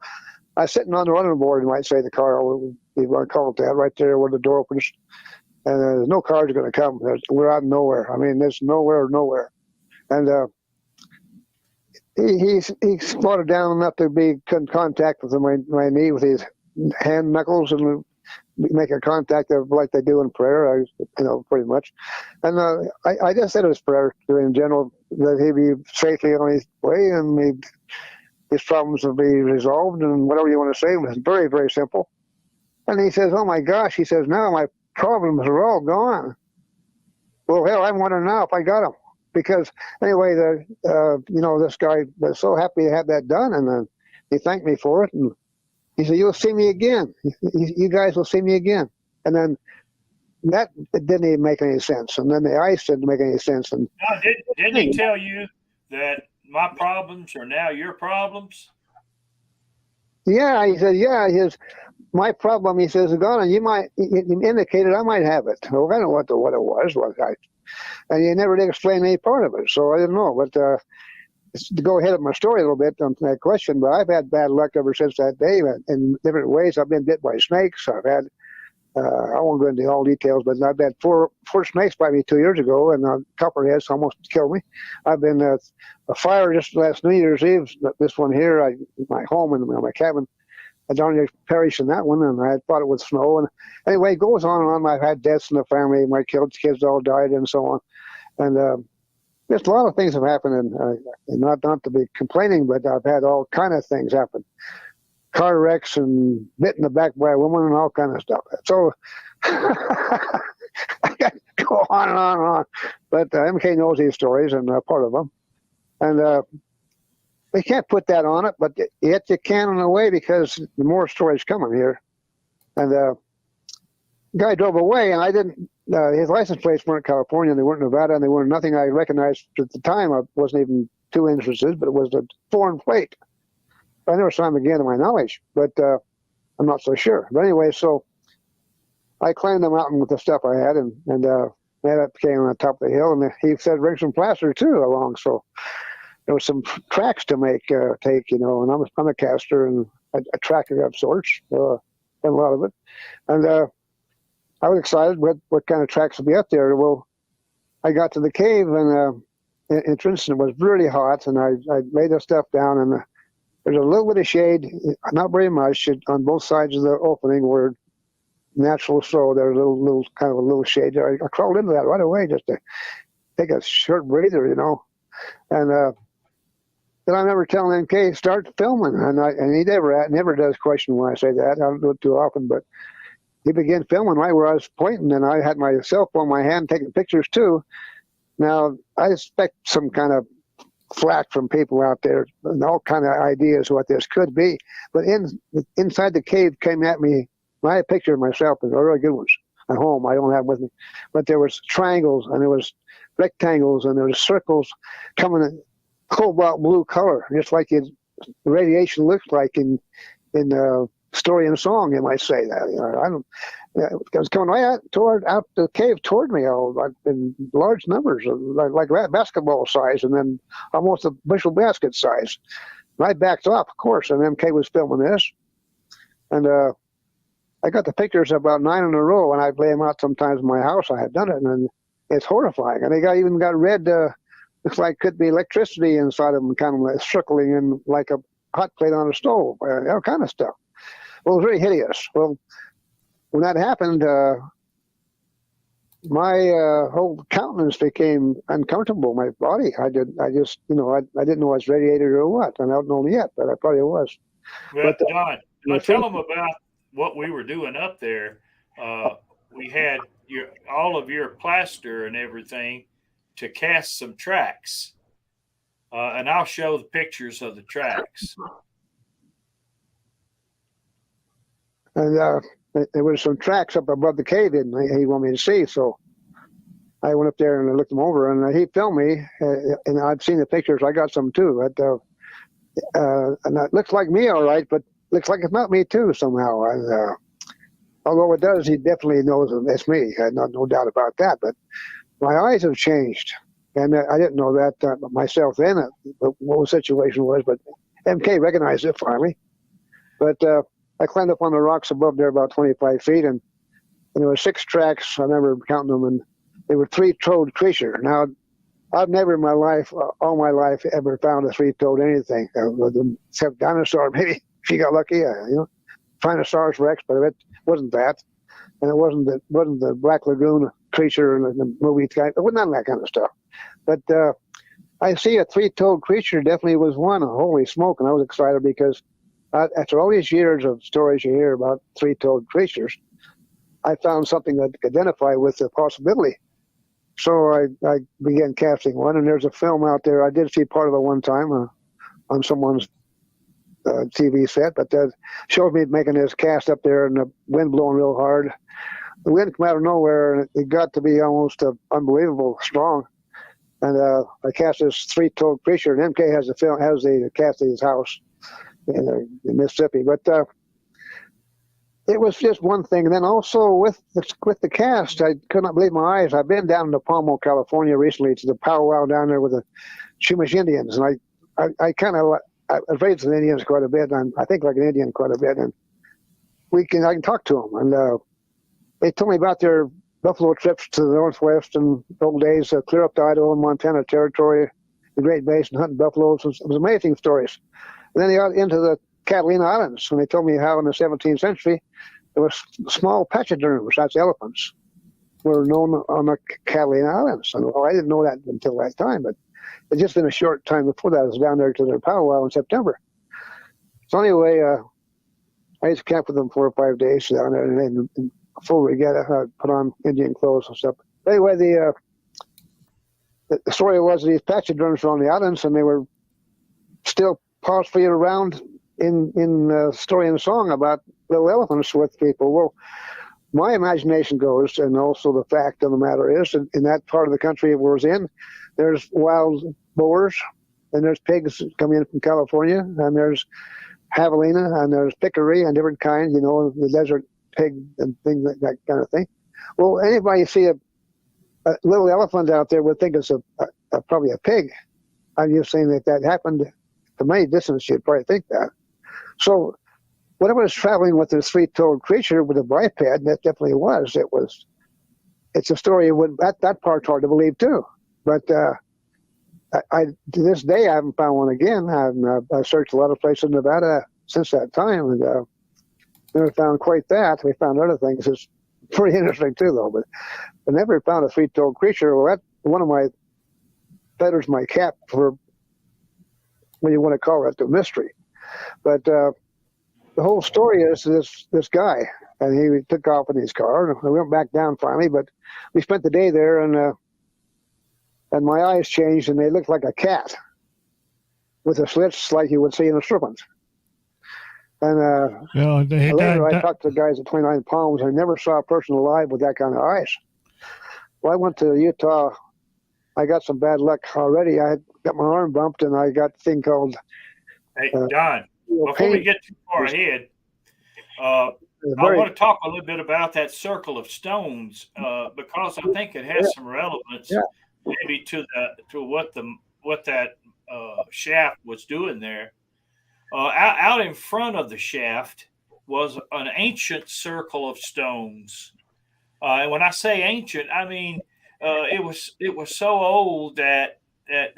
I was sitting on the running board, you might say, the car, you want to call it that, right there where the door opens. And there's no cars going to come. We're out of nowhere. I mean, there's nowhere. And he squatted down enough to be in contact with my knee with his hand knuckles and make a contact of like they do in prayer, pretty much. And I just said his prayer in general, that he'd be safely on his way and his problems would be resolved and whatever you want to say. It was very, very simple. And he says, oh my gosh, he says, now my problems are all gone. Well, hell, I'm wondering now if I got them. Because anyway, this guy was so happy to have that done, and he thanked me for it. And he said, "You'll see me again. You guys will see me again." And then that didn't even make any sense. And then the ice didn't make any sense. And now, didn't he tell you that my problems are now your problems? Yeah, he said, yeah, my problem, he says, is gone, and you might, he indicated I might have it. Well, I don't know what it was. And he never did explain any part of it, so I didn't know. But to go ahead of my story a little bit on that question, but I've had bad luck ever since that day in different ways. I've been bit by snakes. I've had, I won't go into all details, but I've had four snakes bite me 2 years ago, and copperheads almost killed me. I've been a fire just last New Year's Eve. This one here, my home and my cabin, I darn perished in that one, and I fought it with snow. And anyway, it goes on and on. I've had deaths in the family. My kids all died, and so on. And just a lot of things have happened, and not to be complaining, but I've had all kind of things happen. Car wrecks and bit in the back by a woman and all kind of stuff. So go on and on and on. But MK knows these stories and part of them. And they can't put that on it, but yet you can in a way because the more stories coming here. And the guy drove away, and I didn't. His license plates weren't California, and they weren't Nevada, and they weren't nothing I recognized at the time. I wasn't even too interested, but it was a foreign plate. I never saw him again to my knowledge, but I'm not so sure. But anyway, so I climbed the mountain with the stuff I had, and met up, came on the top of the hill, and he said, bring some plaster too along. So there was some tracks to take, and I'm a caster and a tracker of sorts, and a lot of it. And I was excited what kind of tracks would be up there. Well, I got to the cave and entrance, and it was really hot, and I laid the stuff down, and there's a little bit of shade, not very much, on both sides of the opening where natural snow. There's a little kind of a little shade there. I crawled into that right away just to take a short breather, And then I remember telling MK, start filming, and he never does question when I say that. I don't do it too often, but he began filming right where I was pointing, and I had my cell phone in my hand taking pictures too. Now, I expect some kind of flack from people out there and all kind of ideas what this could be. But inside the cave came at me, my picture of myself is a really good one. At home, I don't have with me. But there was triangles, and there was rectangles, and there was circles coming in cobalt blue color, just like the radiation looks like in story and song, you might say that. It was coming right out the cave toward me, in large numbers, like basketball size, and then almost a bushel basket size. And I backed off, of course, and MK was filming this. And I got the pictures about 9 in a row, and I'd lay them out sometimes in my house. I had done it, and it's horrifying. And they even got red, looks like could be electricity inside of them, kind of like circling in like a hot plate on a stove, all kind of stuff. Well, it was really hideous. Well, when that happened, my whole countenance became uncomfortable. My body, I didn't know I was radiated or what. And I don't know yet, but I probably was. Well, Don, tell them about what we were doing up there. We had all of your plaster and everything to cast some tracks, and I'll show the pictures of the tracks. And there was some tracks up above the cave that he wanted me to see, so I went up there and I looked them over, and he filmed me, and I've seen the pictures. I got some too, and it looks like me all right, but looks like it's not me too somehow. And although it does, he definitely knows it's me. I had no doubt about that. But my eyes have changed, and I didn't know that myself then, what the situation was. But MK recognized it finally. But I climbed up on the rocks above there about 25 feet, and there were 6 tracks. I remember counting them, and they were 3-toed creature. Now, I've never in my life, all my life, ever found a 3-toed anything, except dinosaur. Maybe if you got lucky, Tyrannosaurus Rex, but it wasn't that, and it wasn't the Black Lagoon creature in the movie. It wasn't none of that kind of stuff. But I see a 3-toed creature definitely was one. Holy smoke! And I was excited because after all these years of stories you hear about 3-toed creatures, I found something that could identify with the possibility. So I began casting one, and there's a film out there. I did see part of it one time on someone's TV set, but that showed me making this cast up there, and the wind blowing real hard. The wind came out of nowhere, and it got to be almost unbelievable strong. And I cast this 3-toed creature, and MK has the cast of his house in Mississippi. But it was just one thing. And then also with the cast, I could not believe my eyes. I've been down to Palmo, California recently to the powwow down there with the Chumash Indians, and I was raised with Indians quite a bit, and I think like an Indian quite a bit, and I can talk to them. And they told me about their buffalo trips to the Northwest in the old days, clear up to Idaho and Montana territory, the Great Basin, hunting buffaloes. It was amazing stories. And then they got into the Catalina Islands, and they told me how in the 17th century there was small pachyderms, that's elephants, were known on the Catalina Islands. And I didn't know that until that time, but it's just been a short time before that. I was down there to their powwow in September. So anyway, I used to camp with them 4 or 5 days down there, and then full regatta, put on Indian clothes and stuff. Anyway, the story was these taxiderms were on the islands, and they were still possibly around in story and song about little elephants with people. Well, my imagination goes, and also the fact of the matter is, in that part of the country it was in, there's wild boars, and there's pigs coming in from California, and there's javelina, and there's peccary, and different kinds, the desert pig and things like that kind of thing. Well, anybody see a little elephant out there would think it's probably a pig. I'm just saying that happened to many distance, you'd probably think that. So whatever was traveling with this three-toed creature with a biped, that definitely was. It's a story that part's hard to believe too. But I to this day I haven't found one again. I've searched a lot of places in Nevada since that time, and never found quite that. We found other things. It's pretty interesting too, though. But I never found a three-toed creature. Well, that one of my feathers my cap for what you want to call it, the mystery. But the whole story is this guy, and he took off in his car, and we went back down finally. But we spent the day there, and my eyes changed, and they looked like a cat with the slits like you would see in a serpent. And later I talked to the guys at 29 Palms. I never saw a person alive with that kind of eyes. Well, I went to Utah. I got some bad luck already. I got my arm bumped, and I got a thing called... Hey, Don, before we get too far ahead, I want to talk a little bit about that circle of stones because I think it has some relevance maybe to what that shaft was doing there. Out in front of the shaft was an ancient circle of stones. And when I say ancient, I mean it was so old that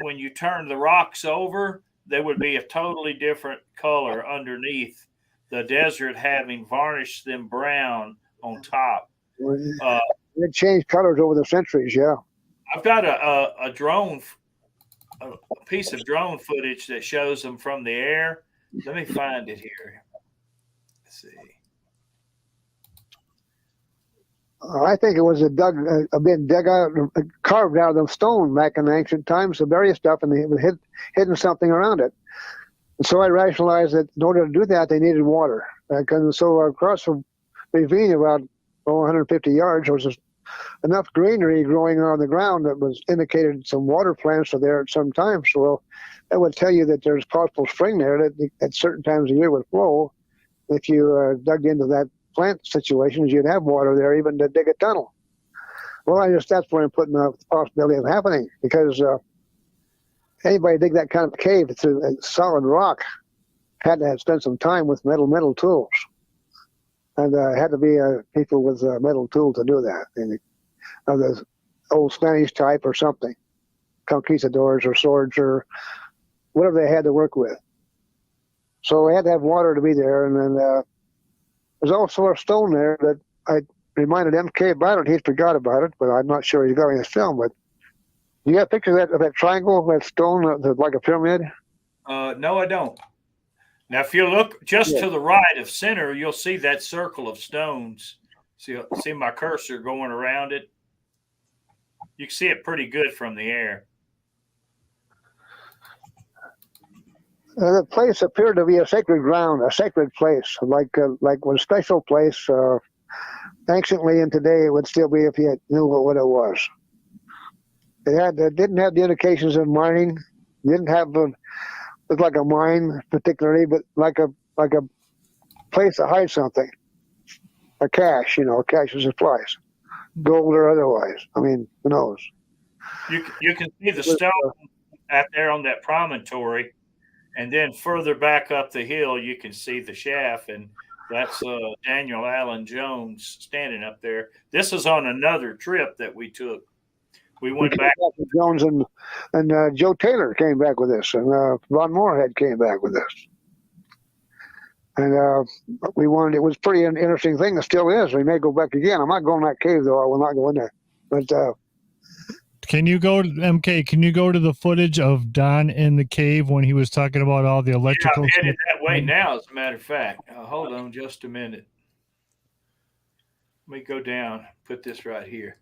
when you turn the rocks over, they would be a totally different color underneath, the desert having varnished them brown on top. It changed colors over the centuries, yeah. I've got a drone, a piece of drone footage that shows them from the air. Let me find it here. Let's see. I think it was been dug out, carved out of stone back in the ancient times, the various stuff, and they had hidden something around it. And so I rationalized that in order to do that, they needed water. So across the ravine, about 150 yards, there was enough greenery growing on the ground that was indicated some water plants are there at some time. So that would tell you that there's possible spring there that at certain times of the year would flow. If you dug into that plant situations, you'd have water there even to dig a tunnel. Well, that's where I'm putting the possibility of happening, because anybody dig that kind of cave through a solid rock had to have spent some time with metal tools, and had to be people with metal tools to do that. The old Spanish type or something, conquistadors or swords or whatever they had to work with. So they had to have water to be there, and then there's also a stone there that I reminded M.K. about it. He forgot about it, but I'm not sure he's got in his film. But you got a picture of that triangle, that stone that's like a pyramid? No, I don't. Now, if you look just to the right of center, you'll see that circle of stones. See my cursor going around it? You can see it pretty good from the air. The place appeared to be a sacred ground, a sacred place, like a special place. Anciently and today, it would still be if you knew what it was. It didn't have the indications of mining. It didn't have look like a mine particularly, but like a place to hide something, a cache, cache of supplies, gold or otherwise. I mean, who knows? You can see the stone out there on that promontory. And then further back up the hill, you can see the shaft, and that's Daniel Allen Jones standing up there. This is on another trip that we took. We went back. Jones and Joe Taylor came back with us, and Ron Moorhead came back with us. And it was pretty an interesting thing. It still is. We may go back again. I'm not going to that cave, though. I will not go in there. But can you go to MK? Can you go to the footage of Don in the cave when he was talking about all the electrical? Yeah, I'm headed that way now. As a matter of fact, hold on just a minute. Let me go down. Put this right here.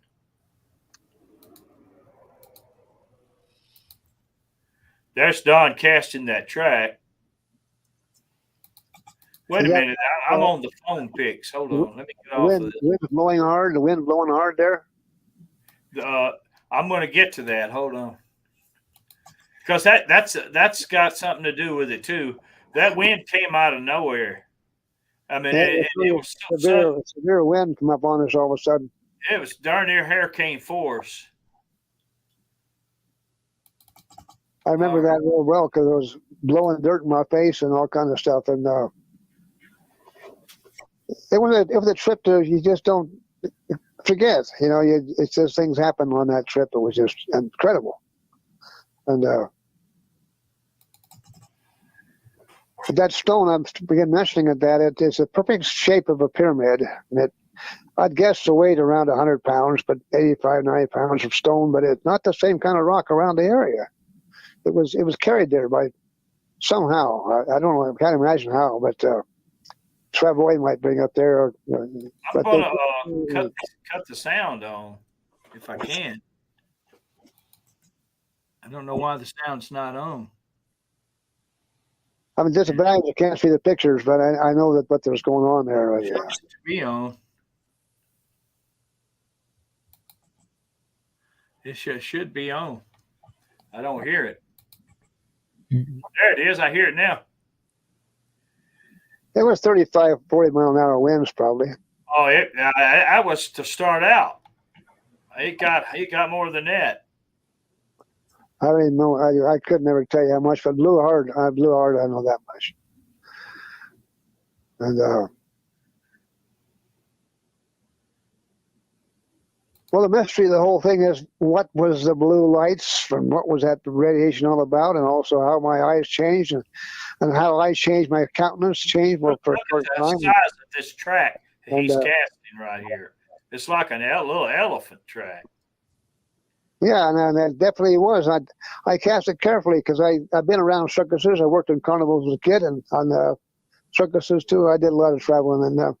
There's Don casting that track. Wait a minute. I'm on the phone pics. Hold on. Let me get off of this. The wind blowing hard. The wind blowing hard there. I'm going to get to that. Hold on. Because that's got something to do with it, too. That wind came out of nowhere. I mean, it was severe wind come up on us all of a sudden. It was darn near hurricane force. I remember that real well because it was blowing dirt in my face and all kind of stuff. And it was a trip you just don't forget. You know, it's just things happen on that trip. It was just incredible. And that stone, I'm began mentioning it is a perfect shape of a pyramid. And I'd guess the weight around 100 pounds, but 85, 90 pounds of stone. But it's not the same kind of rock around the area. It was carried there by somehow. I don't know. I can't imagine how, but Travoy might bring up there. I'm going to cut the sound on if I can. I don't know why the sound's not on. I'm disadvantaged. I can't see the pictures, but I know that what there's going on there. It should be on. It should be on. I don't hear it. There it is. I hear it now. It was 35, 40 mile an hour winds, probably. Oh, I was to start out. It got more than that. I don't even know. I could never tell you how much, but blew hard. I know that much. And well, the mystery of the whole thing is what was the blue lights and what was that radiation all about, and also how my eyes changed and how I changed, my countenance changed. Well, for the size of this track that he's casting right here. It's like a little elephant track. Yeah, and that definitely was. I cast it carefully because I've been around circuses. I worked in carnivals as a kid and on circuses too. I did a lot of traveling, and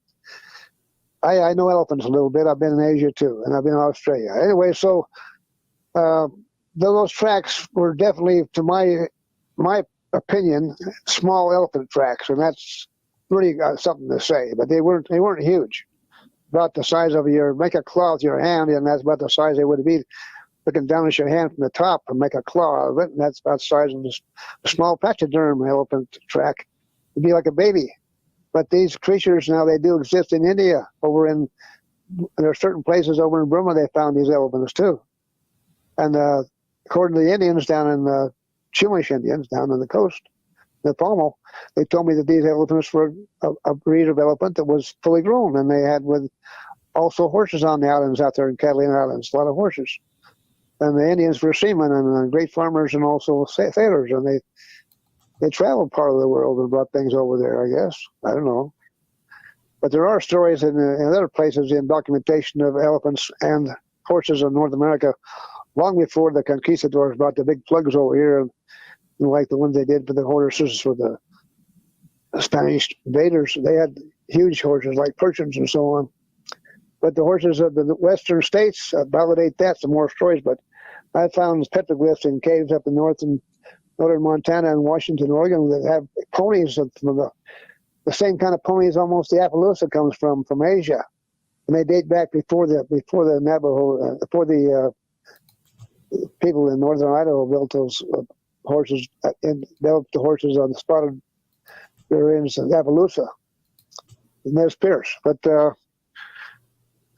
I know elephants a little bit. I've been in Asia too, and I've been in Australia. Anyway, so those tracks were definitely, to my opinion, small elephant tracks, and that's really something to say. But they weren't huge. About the size of make a claw with your hand, and that's about the size they would be. Looking down at your hand from the top and make a claw out of it, and that's about the size of a small pachyderm elephant track. It'd be like a baby. But these creatures now, they do exist in India. There are certain places over in Burma they found these elephants too. And according to the Indians down in the Chumash Indians down on the coast, the Pomo, they told me that these elephants were a breed of elephant that was fully grown, and they had with also horses on the islands out there in Catalina Islands, a lot of horses. And the Indians were seamen and great farmers and also sailors, and they traveled part of the world and brought things over there, I guess. I don't know. But there are stories in other places in documentation of elephants and horses in North America long before the conquistadors brought the big plugs over here, and like the ones they did for the horses for the Spanish invaders. They had huge horses like Persians and so on. But the horses of the western states validate that. Some more stories, but I found petroglyphs in caves up in northern Montana and Washington, Oregon that have ponies from the same kind of ponies almost the Appaloosa comes from Asia, and they date back before the Navajo, before the people in northern Idaho built those horses and developed the horses on the spotted rear ends of Appaloosa. And there's Pierce, but.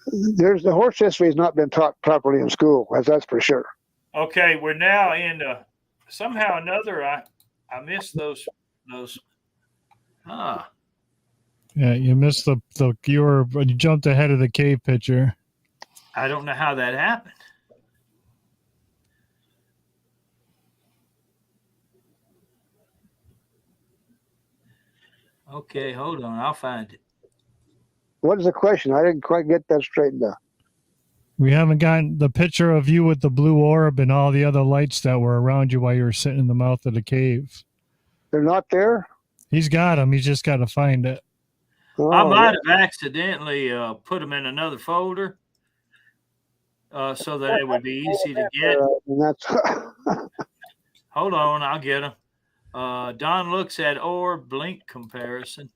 The horse history has not been taught properly in school, that's for sure. Okay, we're now in somehow or another. I missed those. Yeah, you missed you jumped ahead of the cave picture. I don't know how that happened. Okay, hold on. I'll find it. What is the question? I didn't quite get that straightened out. We haven't gotten the picture of you with the blue orb and all the other lights that were around you while you were sitting in the mouth of the cave. They're not there? He's got them. He's just got to find it. Oh, I might have accidentally put them in another folder so that it would be easy to get. Hold on, I'll get them. Don looks at orb blink comparison.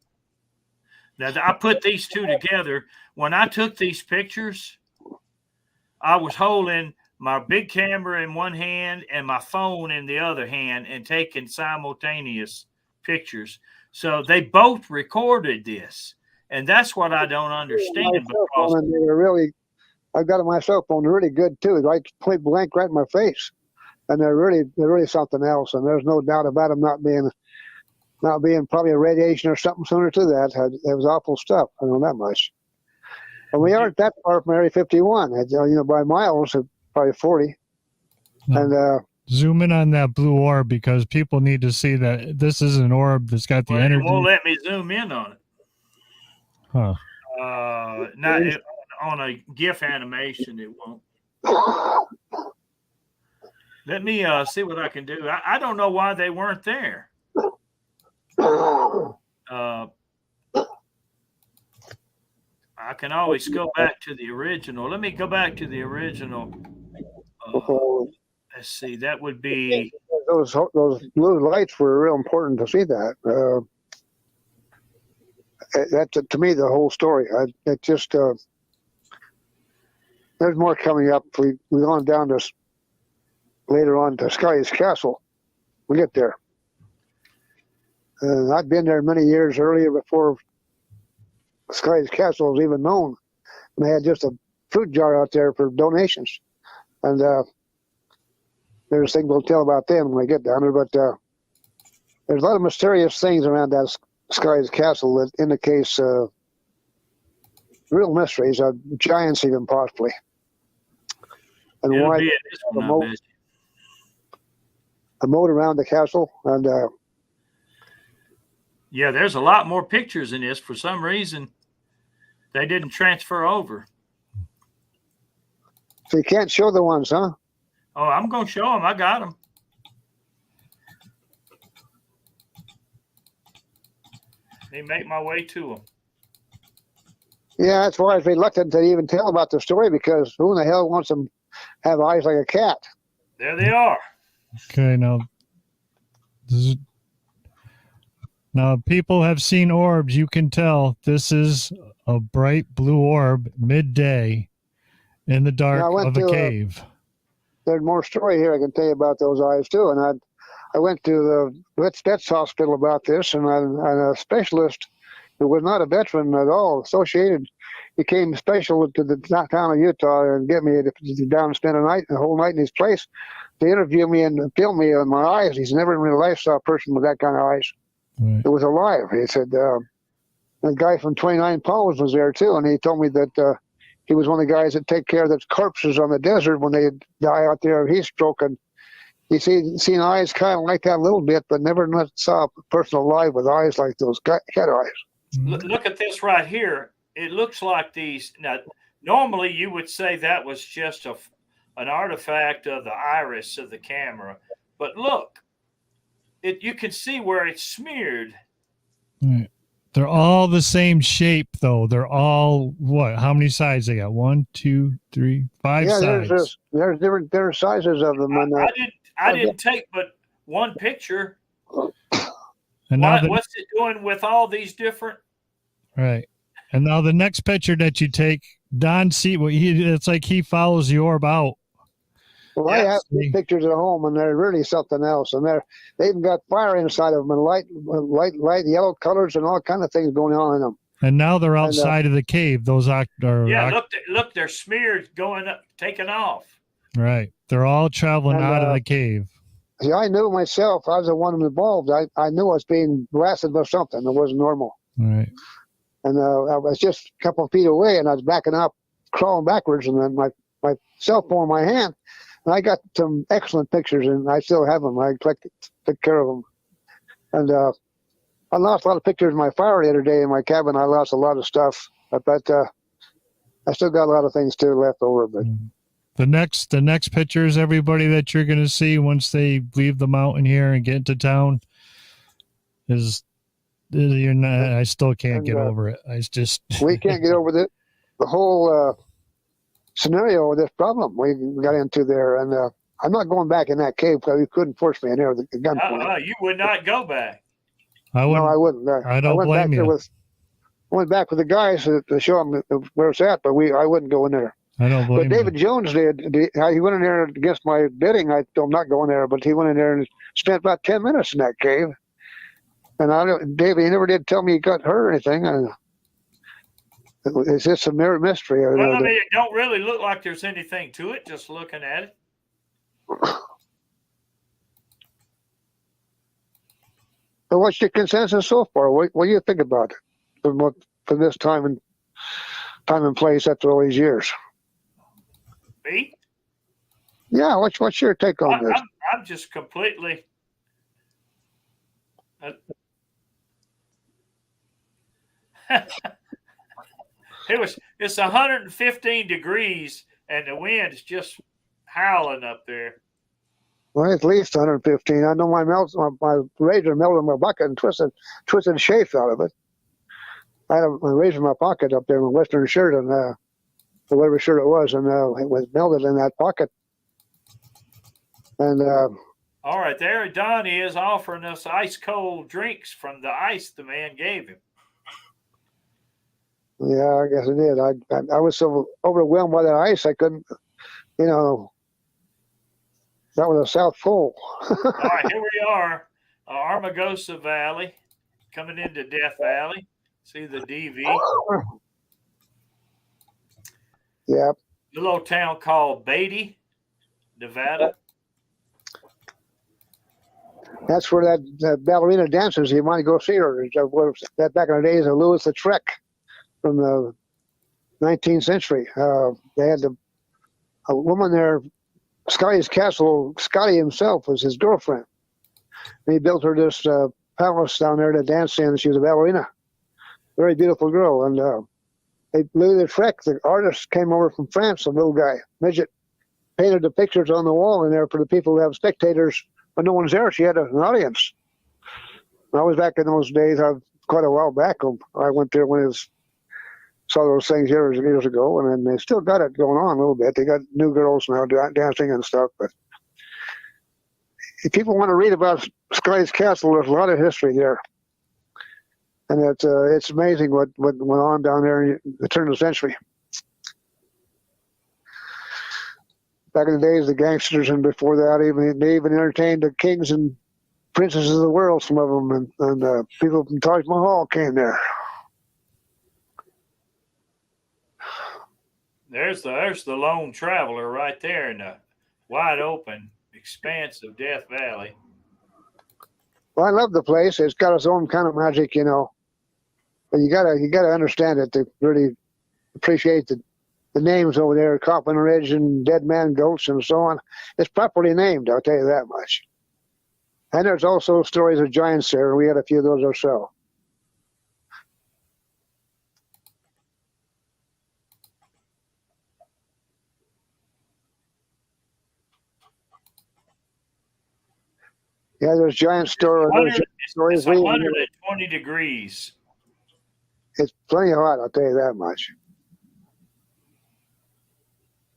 Now, I put these two together. When I took these pictures, I was holding my big camera in one hand and my phone in the other hand and taking simultaneous pictures. So they both recorded this. And that's what I don't understand. Because and they were really, I've got my cell phone really good too. Right, point blank right in my face. And they're really something else. And there's no doubt about them not being probably a radiation or something sooner to that. It was awful stuff. I know that much. And we aren't that far from Area 51. By miles, probably 40. And zoom in on that blue orb because people need to see that this is an orb that's got the energy. It won't let me zoom in on it. Huh. Not on a GIF animation, it won't. Let me see what I can do. I don't know why they weren't there. I can always go back to the original. Let me go back to the original. Let's see. That would be those blue lights were real important to see that. That's to me the whole story. It just there's more coming up. We on down to later on to Sky's Castle. We get there. I'd been there many years earlier before Sky's Castle was even known. And they had just a fruit jar out there for donations. And there's things we'll tell about them when we get down there. But there's a lot of mysterious things around that Sky's Castle that indicates real mysteries, giants even possibly. And why a moat around the castle. And yeah, there's a lot more pictures in this. For some reason, they didn't transfer over. So you can't show the ones, huh? Oh, I'm going to show them. I got them. They make my way to them. Yeah, that's why I was reluctant to even tell about the story because who in the hell wants them to have eyes like a cat? There they are. Okay, now people have seen orbs. You can tell this is a bright blue orb midday in the dark of a cave. There's more story here I can tell you about those eyes too. And I went to the Vets Hospital about this, and a specialist who was not a veteran at all, associated, became special to the town of Utah and get me to down and spend a whole night in his place to interview me and film me on my eyes. He's never in real life saw a person with that kind of eyes. Right. It was alive. He said, the guy from 29 Palms was there too, and he told me that he was one of the guys that take care of the corpses on the desert when they die out there of heat stroke. And he seen eyes kind of like that a little bit, but never saw a person alive with eyes like those cat eyes. Look at this right here. It looks like these. Now, normally you would say that was just an artifact of the iris of the camera, but look, you can see where it's smeared. Right. They're all the same shape, though. They're all what? How many sides they got? 1, 2, 3, 5 sides. There's different sizes of them. I didn't take but one picture. And what's it doing with all these different? Right. And now the next picture that you take, Don, it's like he follows the orb out. Well, I have these pictures at home, and they're really something else. And they even got fire inside of them, and light yellow colors, and all kind of things going on in them. And now they're outside of the cave. Those are look, they're smeared, going up, taking off. Right, they're all traveling out of the cave. See, I knew myself. I was the one involved. I knew I was being blasted by something that wasn't normal. Right. And I was just a couple of feet away, and I was backing up, crawling backwards, and then my cell phone in my hand. And I got some excellent pictures, and I still have them. I took care of them. And I lost a lot of pictures in my fire the other day in my cabin. I lost a lot of stuff, but I still got a lot of things too left over. But the next pictures, everybody that you're going to see once they leave the mountain here and get into town, I still can't get over it. We can't get over the whole scenario of this problem we got into there, and I'm not going back in that cave because you couldn't force me in there with the gunpoint. You would not go back. I No, I wouldn't. I don't went blame back there you. I went back with the guys to show them where it's at, but I wouldn't go in there. I don't blame But David you. Jones did. He went in there against my bidding. I told him not going there, but he went in there and spent about 10 minutes in that cave. And David, he never did tell me he got hurt or anything. It's just a mere mystery. Well, I mean, it don't really look like there's anything to it, just looking at it. So what's your consensus so far? What do you think about it from this time and place after all these years? Me? Yeah, what's your take on this? I'm just completely. It's 115 degrees and the wind is just howling up there. Well, at least 115. I know my razor melted in my bucket and twisted the shape out of it. I had a razor in my pocket up there in my Western shirt and whatever shirt it was, and it was melted in that pocket. And all right, there Donnie is offering us ice cold drinks from the ice the man gave him. Yeah, I guess it did. I was so overwhelmed by that ice, I couldn't, that was the South Pole. All right, here we are, Armagosa Valley, coming into Death Valley. See the DV. Yeah. The little town called Beatty, Nevada. That's where that ballerina dances. You want to go see her. That back in the days of Louis the Trek from the 19th century. They had a woman there, Scotty's Castle. Scotty himself was his girlfriend. And he built her this palace down there to dance in. She was a ballerina. Very beautiful girl. And Louis the Trek, the artist, came over from France, a little guy, midget, painted the pictures on the wall in there for the people who have spectators. When no one's there, she had an audience. I was back in those days, quite a while back. I went there when saw those things years ago, and then they still got it going on a little bit. They got new girls now dancing and stuff. But if people want to read about Scotty's Castle, there's a lot of history there. And it's amazing what went on down there in the turn of the century. Back in the days, the gangsters, and before that, they even entertained the kings and princesses of the world, some of them, and people from Taj Mahal came there. There's the lone traveler right there in the wide open expanse of Death Valley. Well, I love the place. It's got its own kind of magic, But you gotta understand it to really appreciate the names over there, Coffin Ridge and Dead Man Gulch and so on. It's properly named, I'll tell you that much. And there's also stories of giants there. We had a few of those ourselves. Yeah, there's giant stories. It's 120 degrees. It's plenty hot, I'll tell you that much.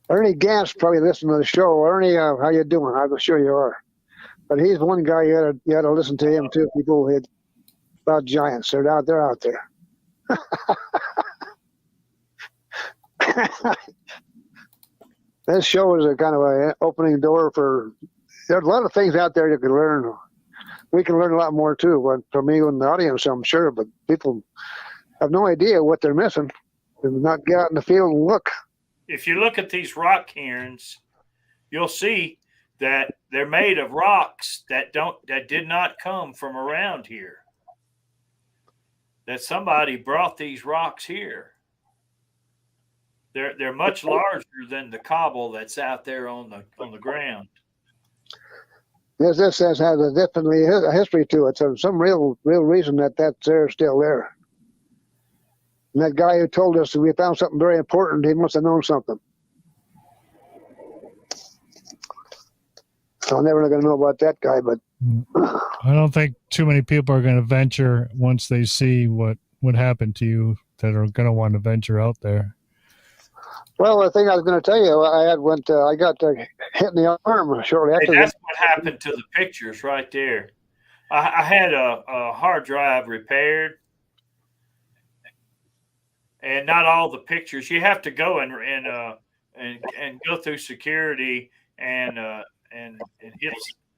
Ernie Gant's probably listening to the show. Ernie, how you doing? I'm sure you are. But he's one guy you had to listen to him too. People about giants. They're out there. This show is a kind of an opening door for. There's a lot of things out there you can learn. We can learn a lot more too. But from me and the audience, I'm sure. But people have no idea what they're missing. And not get out in the field and look. If you look at these rock cairns, you'll see that they're made of rocks that did not come from around here. That somebody brought these rocks here. They're much larger than the cobble that's out there on the ground. Yes, this has definitely a history to it. So some real reason that's there, still there. And that guy who told us that we found something very important, he must have known something. So I'm never going to know about that guy, but I don't think too many people are going to venture once they see what happened to you that are going to want to venture out there. Well, the thing I was going to tell you, I got hit in the arm shortly after. Hey, that's what happened to the pictures right there. I had a hard drive repaired, and not all the pictures. You have to go and go through security and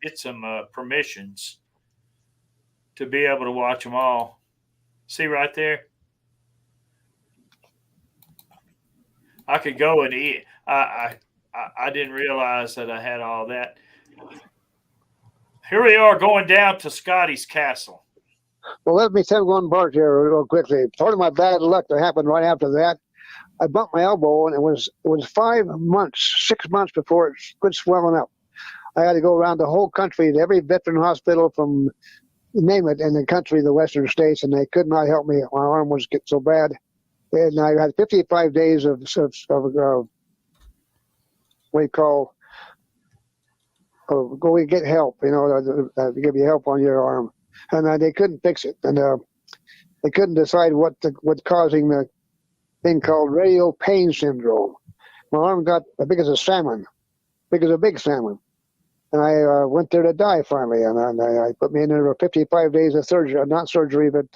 hit some permissions to be able to watch them all. See right there? I could go and eat. I didn't realize that I had all that. Here we are going down to Scotty's castle. Well, let me tell one part here real quickly. Part of my bad luck that happened right after that, I bumped my elbow, and it was 6 months before it quit swelling up. I had to go around the whole country to every veteran hospital from, name it, in the country, the western states, and they could not help me. My arm was getting so bad. And I had 55 days of what you call, go get help, to give you help on your arm. And they couldn't fix it. And they couldn't decide what's causing the thing called radial pain syndrome. My arm got as big as a salmon, big as a big salmon. And I went there to die finally. And I put me in there for 55 days of surgery, not surgery, but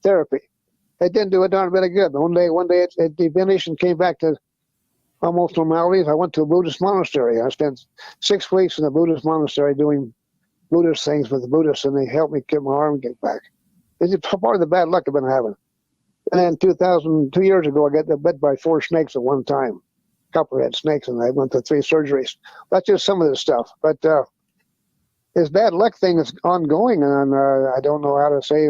therapy. It didn't do a darn bit of good. One day it diminished and came back to almost normality. I went to a Buddhist monastery. I spent 6 weeks in a Buddhist monastery doing Buddhist things with the Buddhists, and they helped me get my arm get back. It's part of the bad luck I've been having. And then 2 years ago, I got bit by 4 snakes at one time. Copperhead snakes, and I went to 3 surgeries. That's just some of this stuff. But this bad luck thing is ongoing, and I don't know how to say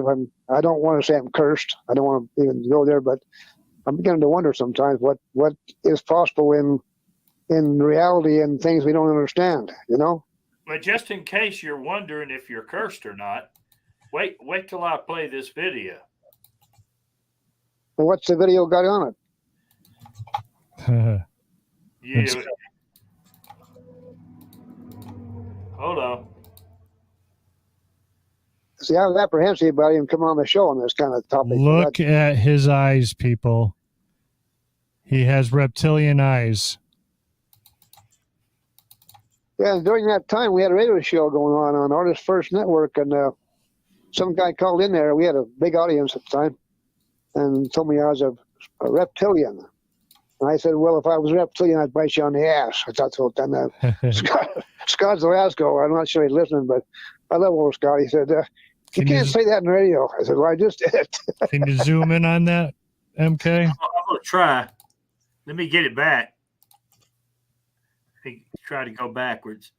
I don't want to say I'm cursed. I don't want to even go there, but I'm beginning to wonder sometimes what is possible in reality and things we don't understand, But just in case you're wondering if you're cursed or not, wait till I play this video. Well, what's the video got on it? Yeah. Hold on. See, I was apprehensive about him coming on the show on this kind of topic. Look at his eyes, people. He has reptilian eyes. Yeah, during that time, we had a radio show going on Artist First Network, and some guy called in there. We had a big audience at the time, and told me I was a reptilian. And I said, well, if I was a reptilian, I'd bite you on the ass. I thought so. Then Scott Zelasco, I'm not sure he's listening, but I love old Scott. He said, you can't say that in the radio. I said, well, I just did it. Can you zoom in on that, MK? I'm going to try. Let me get it back. Try to go backwards.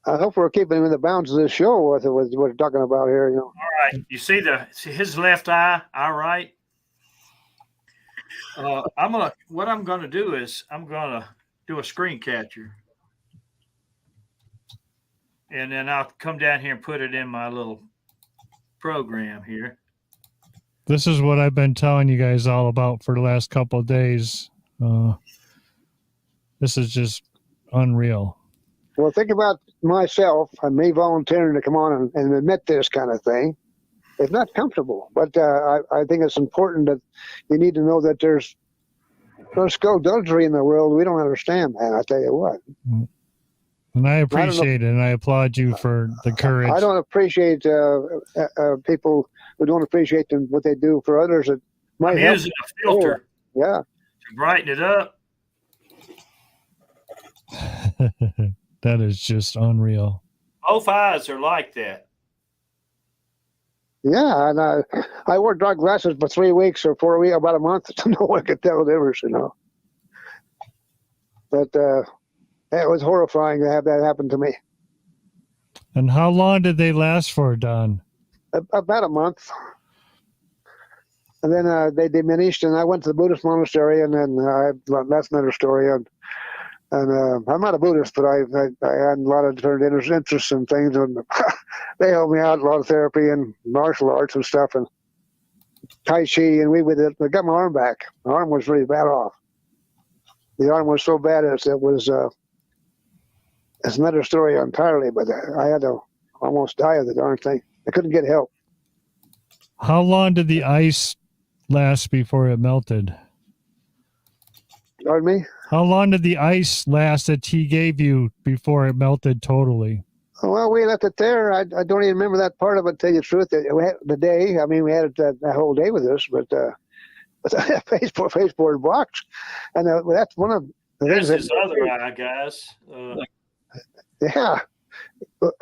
I hope we're keeping him in the bounds of this show with what we're talking about here. All right. You see his left eye, all right? What I'm gonna do is I'm gonna do a screen capture, and then I'll come down here and put it in my little program here. This is what I've been telling you guys all about for the last couple of days. This is just unreal. Well, think about myself and me volunteering to come on and admit this kind of thing. It's not comfortable, but I think it's important that you need to know that there's skullduggery in the world we don't understand, man. I tell you what. And I appreciate it, and I applaud you for the courage. I don't appreciate people who don't appreciate what they do for others. That might I'm using a filter. Yeah. To brighten it up. That is just unreal. Both eyes are like that. Yeah, and I wore dark glasses for 3 weeks or 4 weeks, about a month. No one could tell the difference, But it was horrifying to have that happen to me. And how long did they last for, Don? About a month. And then they diminished, and I went to the Buddhist monastery, and then that's another story. And I'm not a Buddhist, but I had a lot of different interests and things, and they helped me out, a lot of therapy and martial arts and stuff, and Tai Chi, and I got my arm back. My arm was really bad off. The arm was so bad as it was, it's another story entirely, but I had to almost die of the darn thing. I couldn't get help. How long did the ice last before it melted? Pardon me? How long did the ice last that he gave you before it melted totally? Well, we left it there. I don't even remember that part of it, to tell you the truth. We had the day. I mean, we had it that whole day with us, but baseboard box, and that's one of the That's things. his other eye, guys. Yeah.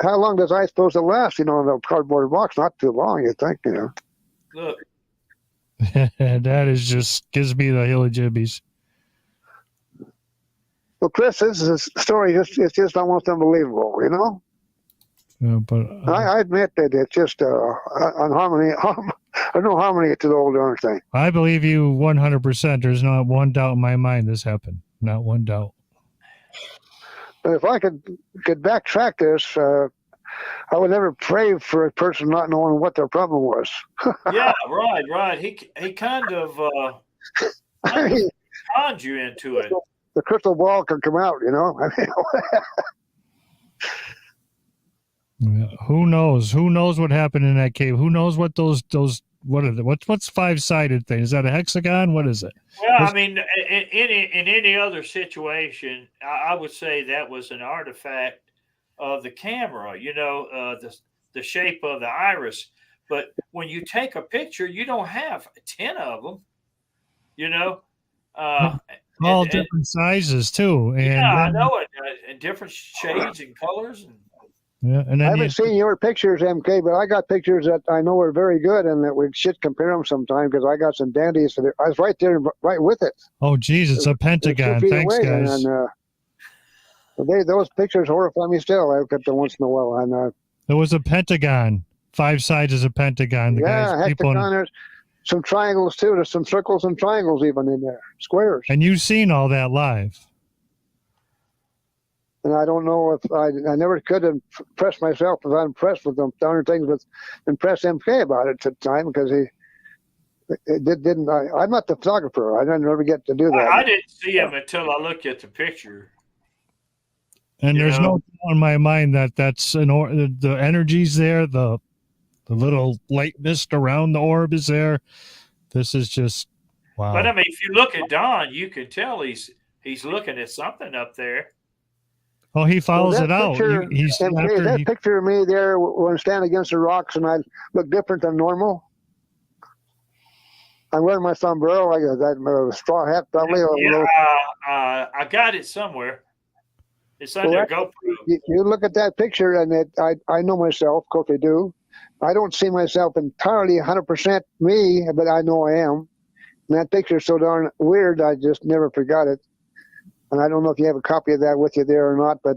How long does ice supposed to last? In a cardboard box, not too long, you think? Look. That is just gives me the heebie-jeebies. Well, Chris, this is a story. It's just almost unbelievable, Yeah, but I admit that it's just unharmony. There's no harmony to the whole darn thing. I believe you 100%. There's not one doubt in my mind this happened. Not one doubt. But if I could backtrack this, I would never pray for a person not knowing what their problem was. Yeah, right. He kind of conned you into it. The crystal ball could come out, Yeah, who knows? Who knows what happened in that cave? Who knows what those what are the what's 5-sided thing? Is that a hexagon? What is it? Well, I mean, in any other situation, I would say that was an artifact of the camera. The shape of the iris. But when you take a picture, you don't have 10 of them. All different sizes too, and yeah, I know it, and different shades and colors. And then I haven't seen your pictures, MK, but I got pictures that I know are very good, and that we should compare them sometime because I got some dandies. I was right there, right with it. Oh, geez, it's a pentagon. Thanks, guys. And those pictures horrify me still. I look at them once in a while. And there was a pentagon. 5 sides is a pentagon. There's some triangles too. There's some circles and triangles even in there, squares. And you've seen all that live. And I don't know if I never could impress myself if I'm impressed with them darn things, but impress MK about it at the time because I'm not the photographer. I didn't ever get to do that. I didn't see him until I looked at the picture. And there's no doubt in my mind that that's the energy's there, the little light mist around the orb is there. This is just wow. But I mean, if you look at Don, you can tell he's looking at something up there. Oh, he follows it out. That picture of me there when I stand against the rocks and I look different than normal. I'm wearing my sombrero, like that straw hat, probably. I got it somewhere. It's under GoPro. You look at that picture, and I know myself. Of course, I do. I don't see myself entirely 100% me, but I know I am. And that picture is so darn weird, I just never forgot it. And I don't know if you have a copy of that with you there or not, but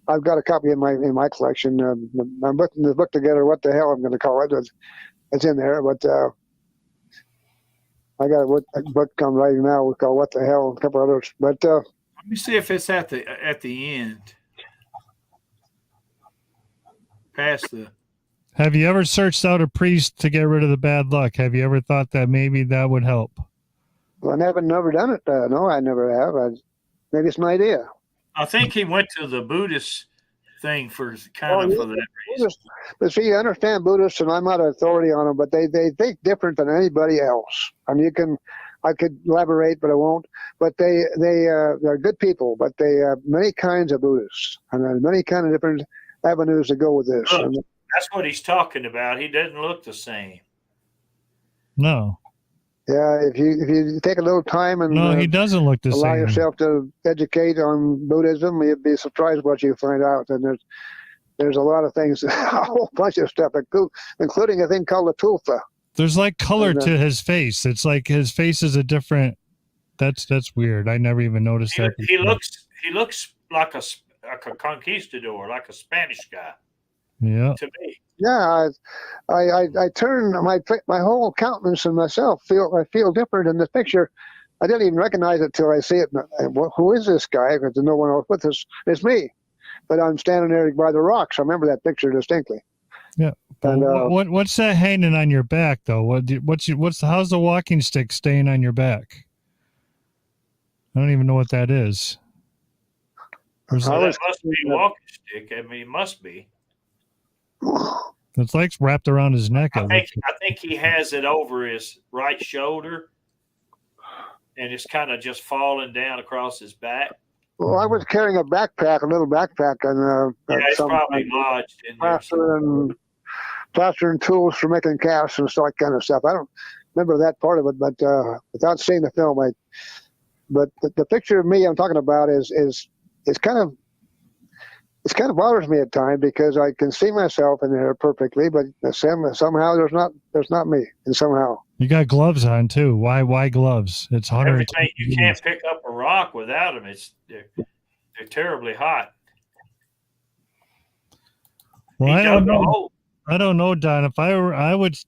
I've got a copy in my collection. I'm putting the book together. What the hell I'm going to call it? It's in there, but I got a book coming right now called "What the Hell," and a couple others. But let me see if it's at the end. Past the. Have you ever searched out a priest to get rid of the bad luck? Have you ever thought that maybe that would help? Well, I haven't never done it. No, I never have. Maybe it's an idea. I think he went to the Buddhist thing for that reason. But see, you understand Buddhists, and I'm not an authority on them, but they think different than anybody else. I mean, I could elaborate, but I won't. But they're good people, but they have many kinds of Buddhists and many kind of different avenues to go with this. Look, that's what he's talking about. He doesn't look the same. No. Yeah, if you take a little time and he doesn't look the same. Allow yourself to educate on Buddhism, you'd be surprised what you find out. And there's a lot of things, a whole bunch of stuff, including a thing called a tulpa. There's like color to his face. It's like his face is a different. That's weird. I never even noticed that. He looks like a conquistador, like a Spanish guy. Yeah. To me. Yeah, I turn my whole countenance and myself I feel different in this picture. I didn't even recognize it till I see it. Who is this guy? Because there's no one else with us. It's me, but I'm standing there by the rocks. I remember that picture distinctly. Yeah. And, what's that hanging on your back though? How's the walking stick staying on your back? I don't even know what that is. That must be a walking stick. I mean, it must be. It's like wrapped around his neck. I think he has it over his right shoulder. and it's kind of just falling down across his back. Well, I was carrying a backpack, a little backpack, and Yeah, it's some probably lodged in there. plaster and tools for making casts and stuff, that kind of stuff. I don't remember that part of it, but without seeing the film, but the picture of me I'm talking about is kind of bothers me at times because I can see myself in there perfectly, but somehow there's not me, and somehow. You got gloves on too. Why gloves? It's 100. Everything, you can't pick up a rock without them. They're terribly hot. Well, I don't know, Don. If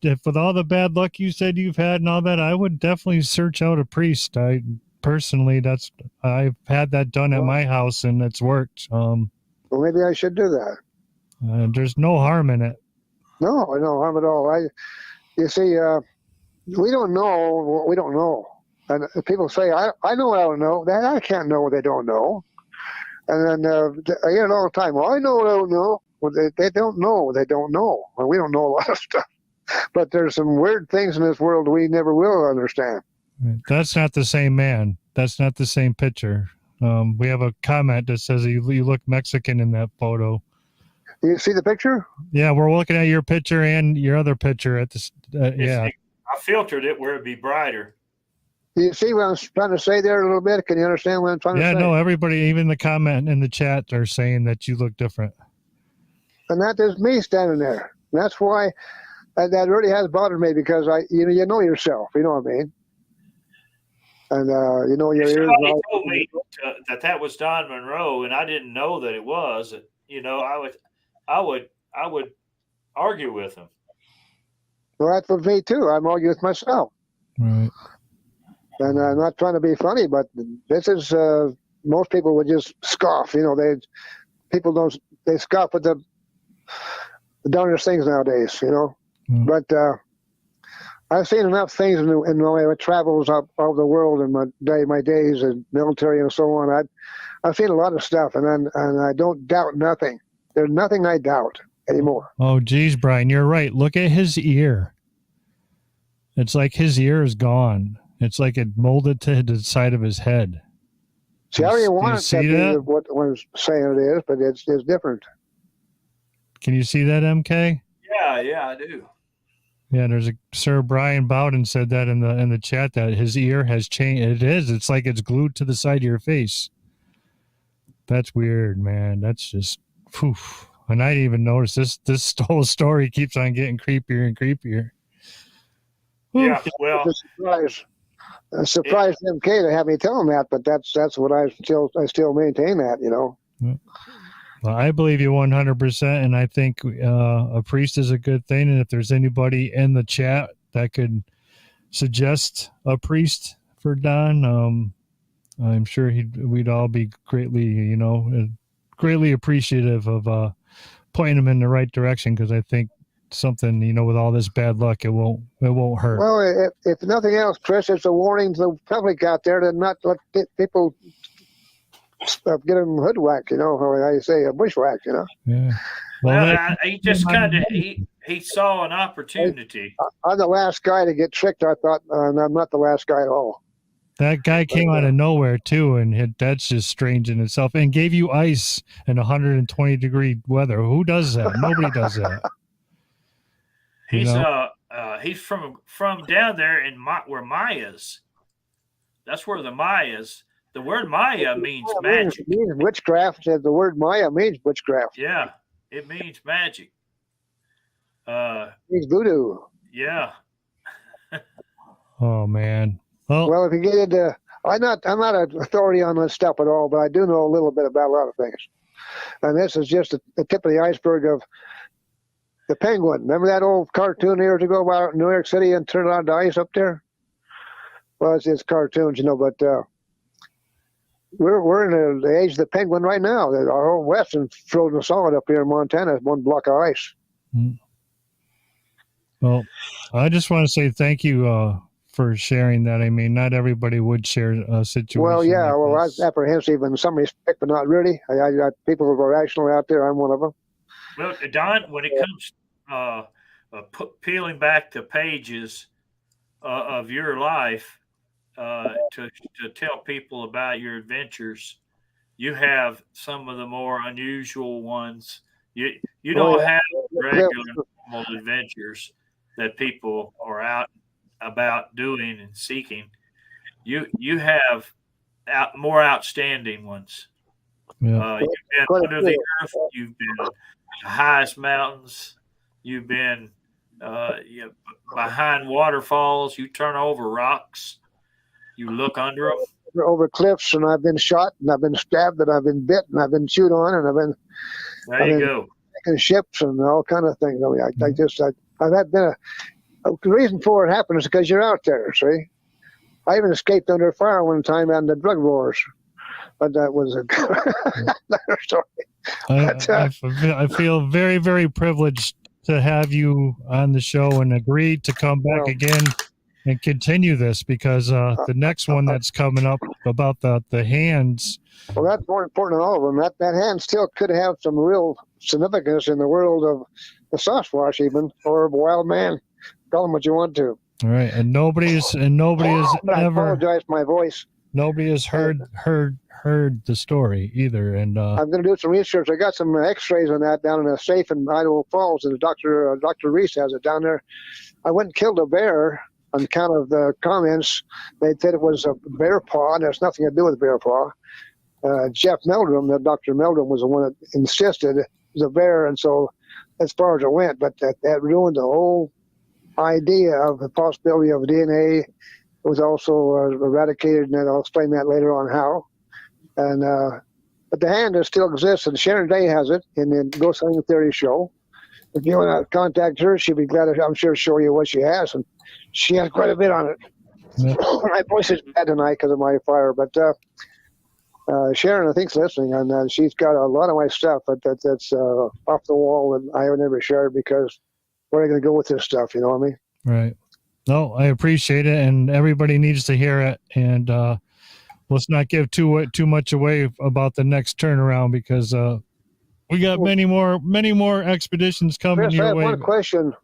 if with all the bad luck you said you've had and all that, I would definitely search out a priest. I've had that done at my house and it's worked. Well, maybe I should do that. There's no harm in it. No harm at all. You see, we don't know what we don't know. And people say, I know what I don't know. That I can't know what they don't know. And then I hear it all the time. Well, I know what I don't know. Well, they don't know what they don't know. Well, we don't know a lot of stuff. But there's some weird things in this world we never will understand. That's not the same man. That's not the same picture. We have a comment that says you look Mexican in that photo. Do you see the picture? Yeah, we're looking at your picture and your other picture at this. Yeah. I filtered it where it'd be brighter. Do you see what I'm trying to say there a little bit? Can you understand what I'm trying to say? Yeah, no, everybody, even the comment in the chat, are saying that you look different. And that is me standing there. And that's why that really has bothered me because you know yourself. You know what I mean? And you know your ears. Somebody told me that was Don Monroe, and I didn't know that it was. You know, I would argue with him. Well, that's with me too. I'm arguing with myself. Right. And I'm not trying to be funny, but this is most people would just scoff. You know, they scoff at the darndest things nowadays. You know, but I've seen enough things in my travels all over the world in my days in military and so on. I've seen a lot of stuff, and I don't doubt nothing. There's nothing I doubt anymore. Oh, geez, Brian, you're right. Look at his ear. It's like his ear is gone. It's like it molded to the side of his head. See, I already wanted to be what I'm saying it is, but it's different. Can you see that, MK? Yeah, I do. Yeah, there's Sir Brian Bowden said that in the chat that his ear has changed. It is. It's like it's glued to the side of your face. That's weird, man. That's just, phew. And I didn't even notice this whole story keeps on getting creepier and creepier. Yeah, well, a surprise MK to have me tell him that, but that's what I still maintain that, you know. Well, I believe you 100%, and I think a priest is a good thing. And if there's anybody in the chat that could suggest a priest for Don, I'm sure we'd all be greatly appreciative of pointing him in the right direction, because I think something, with all this bad luck, it won't hurt. Well, if nothing else, Chris, it's a warning to the public out there to not let people get them hoodwhacked, how you say, a bushwhack, Yeah. Well, he just he saw an opportunity. I'm the last guy to get tricked, I thought, and I'm not the last guy at all. That guy came out of nowhere too, and that's just strange in itself, and gave you ice in 120-degree weather. Who does that? Nobody does that. He's from down there in where Maya's. That's where the Mayas. The word Maya means magic. It means witchcraft. The word Maya means witchcraft. Yeah, it means magic. It means voodoo. Yeah. Oh man. Well, if you get into, I'm not an authority on this stuff at all, but I do know a little bit about a lot of things. And this is just the tip of the iceberg of the penguin. Remember that old cartoon years ago about New York City and turned on to ice up there? Well, it's cartoons, but we're in the age of the penguin right now. Our whole western frozen solid up here in Montana is one block of ice. Well, I just want to say thank you for sharing that. I mean, not everybody would share a situation. Well, yeah. Like well, this. I'm apprehensive in some respect, but not really. I got people who are rational out there. I'm one of them. Well, Don, when it comes peeling back the pages of your life, to tell people about your adventures. You have some of the more unusual ones. You Oh don't yeah. have Cliff. regular normal adventures that people are out about doing and seeking. You have more outstanding ones. Yeah. You've been Quite a under the few. earth. You've been the highest mountains. You've been behind waterfalls. You turn over rocks. You look under them. Over cliffs, and I've been shot, and I've been stabbed, and I've been bit, and I've been chewed on, and There I've you been go. taking ships and all kind of things. I mean, I've had been the reason for it happened is because you're out there. See, I even escaped under fire one time on the drug wars, but that was another story. But, I feel very, very privileged to have you on the show and agreed to come back Well, again and continue this, because the next one that's coming up about the hands. well, that's more important than all of them. That hand still could have some real significance in the world of the Sasquatch, even, or wild man. Call them what you want to. All right, and nobody has But I ever, apologize for my voice. nobody has heard the story either. And I'm going to do some research. I got some X-rays on that down in a safe in Idaho Falls, and Dr. Reese has it down there. I went and killed a bear on account of the comments. They said it was a bear paw, and there's nothing to do with bear paw. Jeff Meldrum, Dr. Meldrum, was the one that insisted it was a bear, and so as far as it went, but that ruined the whole idea of the possibility of DNA. It was also eradicated, and I'll explain that later on how. And but the hand still exists, and Sharon Day has it in the Ghost Hunting Theory show. If you want to contact her, she'd be glad to, I'm sure, show you what she has, and she has quite a bit on it. Yeah. My voice is bad tonight because of my fire, but Sharon, I think, is listening, and she's got a lot of my stuff that's off the wall, and I have never shared because where are you going to go with this stuff? You know what I mean? right. No, I appreciate it, and everybody needs to hear it. And let's not give too much away about the next turnaround, because we got many more expeditions coming Chris, I your have way.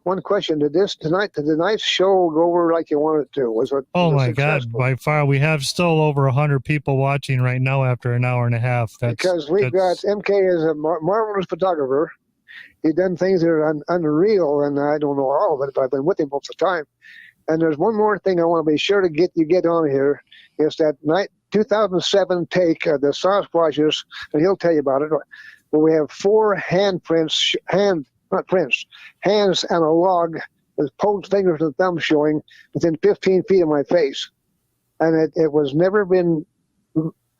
One question. Did tonight's show go over like you wanted it to? Was it? Oh was it my God! successful? By far, we have still over 100 people watching right now after an hour and a half. Because we've got MK is a marvelous photographer. He's done things that are unreal, and I don't know all of it, but I've been with him most of the time. And there's one more thing I want to be sure to get on here. Is that 2007 take the Sasquatches, and he'll tell you about it. Where we have 4 hands and a log with poked fingers and thumbs showing within 15 feet of my face. And it was never been,